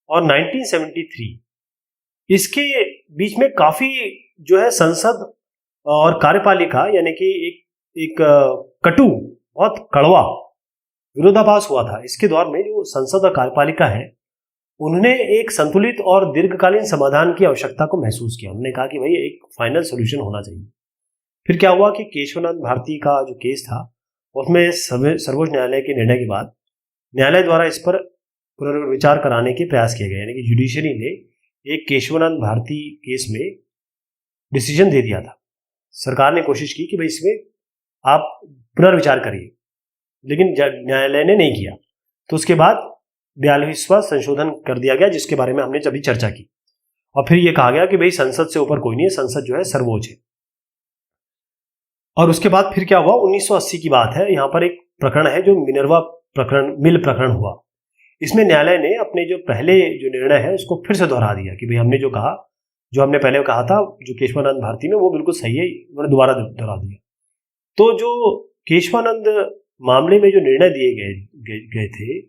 और 1973 इसके बीच में काफी जो है संसद और कार्यपालिका यानी कि एक कटु, बहुत कड़वा विरोधाभास हुआ था। इसके दौर में जो संसद और कार्यपालिका है उन्होंने एक संतुलित और दीर्घकालीन समाधान की आवश्यकता को महसूस किया। उन्होंने कहा कि भाई एक फाइनल सॉल्यूशन होना चाहिए। फिर क्या हुआ कि केशवनंद भारती का जो केस था उसमें सर्वोच्च न्यायालय के निर्णय के बाद न्यायालय द्वारा इस पर पुनर्विचार कराने के प्रयास किए गए, यानी कि जुडिशरी ने एक केशवनंद भारती केस में डिसीजन दे दिया था। सरकार ने कोशिश की कि भाई इसमें आप पुनर्विचार करिए, लेकिन न्यायालय ने नहीं किया। तो उसके बाद 42वां संशोधन कर दिया गया, जिसके बारे में हमने अभी चर्चा की। और फिर यह कहा गया कि भाई संसद से ऊपर कोई नहीं है, संसद जो है सर्वोच्च है। और उसके बाद फिर क्या हुआ, 1980 की बात है। यहाँ पर एक प्रकरण है जो मिनर्वा प्रकरण, मिल प्रकरण हुआ। इसमें न्यायालय ने अपने जो पहले जो निर्णय है उसको फिर से दोहरा दिया कि भाई हमने जो कहा, जो हमने पहले कहा था जो केशवानंद भारती में, वो बिल्कुल सही है, उन्होंने दोबारा दोहरा दिया। तो जो केशवानंद मामले में जो निर्णय दिए गए थे,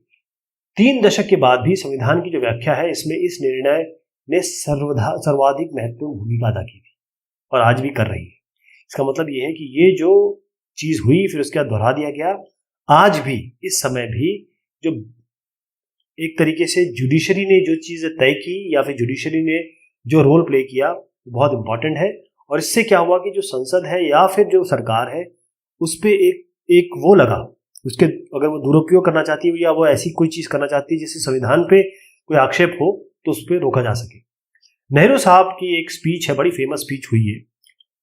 3 दशक के बाद भी संविधान की जो व्याख्या है इसमें इस निर्णय ने सर्वाधिक महत्वपूर्ण भूमिका अदा की थी और आज भी कर रही है। इसका मतलब ये है कि ये जो चीज हुई फिर उसके बाद दोहरा दिया गया, आज भी इस समय भी जो एक तरीके से जुडिशरी ने जो चीज तय की या फिर जुडिशरी ने जो रोल प्ले किया बहुत इंपॉर्टेंट है। और इससे क्या हुआ कि जो संसद है या फिर जो सरकार है उस पर एक वो लगा, उसके अगर वो दुरुपयोग करना चाहती है या वो ऐसी कोई चीज करना चाहती है जिससे संविधान पे कोई आक्षेप हो तो उस पर रोका जा सके। नेहरू साहब की एक स्पीच है, बड़ी फेमस स्पीच हुई है।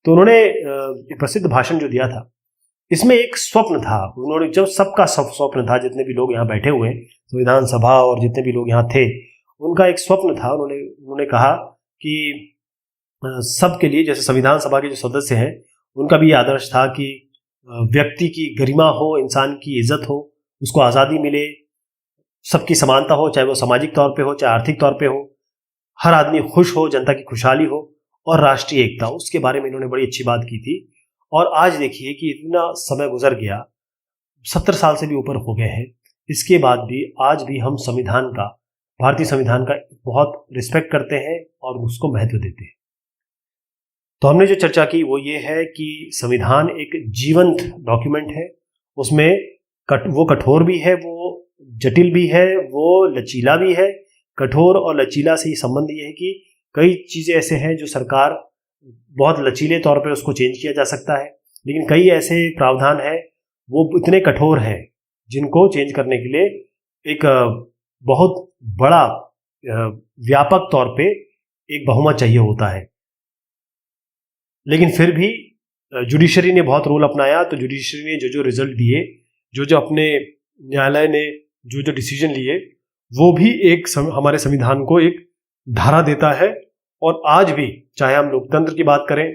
तो उन्होंने एक प्रसिद्ध भाषण जो दिया था, इसमें एक स्वप्न था। उन्होंने जब सबका स्वप्न था, जितने भी लोग यहाँ बैठे हुए संविधान सभा और जितने भी लोग यहाँ थे, उनका एक स्वप्न था। उन्होंने कहा कि सबके लिए, जैसे संविधान सभा के जो सदस्य हैं उनका भी आदर्श था कि व्यक्ति की गरिमा हो, इंसान की इज्जत हो, उसको आज़ादी मिले, सबकी समानता हो, चाहे वो सामाजिक तौर पे हो चाहे आर्थिक तौर पे हो, हर आदमी खुश हो, जनता की खुशहाली हो, और राष्ट्रीय एकता, उसके बारे में इन्होंने बड़ी अच्छी बात की थी। और आज देखिए कि इतना समय गुजर गया, 70 साल से भी ऊपर हो गए हैं, इसके बाद भी आज भी हम संविधान का, भारतीय संविधान का बहुत रिस्पेक्ट करते हैं और उसको महत्व देते हैं। तो हमने जो चर्चा की वो ये है कि संविधान एक जीवंत डॉक्यूमेंट है। उसमें वो कठोर भी है, वो जटिल भी है, वो लचीला भी है। कठोर और लचीला से ही संबंध ये है कि कई चीज़ें ऐसे हैं जो सरकार बहुत लचीले तौर पे उसको चेंज किया जा सकता है, लेकिन कई ऐसे प्रावधान हैं वो इतने कठोर हैं जिनको चेंज करने के लिए एक बहुत बड़ा व्यापक तौर पे एक बहुमत चाहिए होता है। लेकिन फिर भी जुडिशरी ने बहुत रोल अपनाया। तो जुडिशरी ने जो रिजल्ट दिए, जो अपने न्यायालय ने जो डिसीजन लिए, वो भी एक हमारे संविधान को एक धारा देता है। और आज भी चाहे हम लोकतंत्र की बात करें,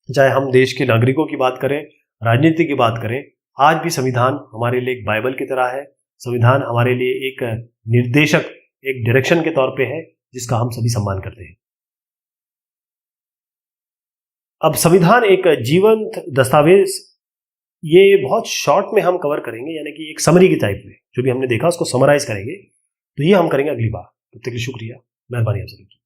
चाहे हम देश के नागरिकों की बात करें, राजनीति की बात करें, आज भी संविधान हमारे लिए एक बाइबल की तरह है। संविधान हमारे लिए एक निर्देशक, एक डायरेक्शन के तौर पे है जिसका हम सभी सम्मान करते हैं। अब संविधान एक जीवंत दस्तावेज, ये बहुत शॉर्ट में हम कवर करेंगे, यानी कि एक समरी के टाइप में जो भी हमने देखा उसको समराइज करेंगे। तो ये हम करेंगे अगली बार। तब तक के लिए शुक्रिया, मेहरबानी आप सभी की।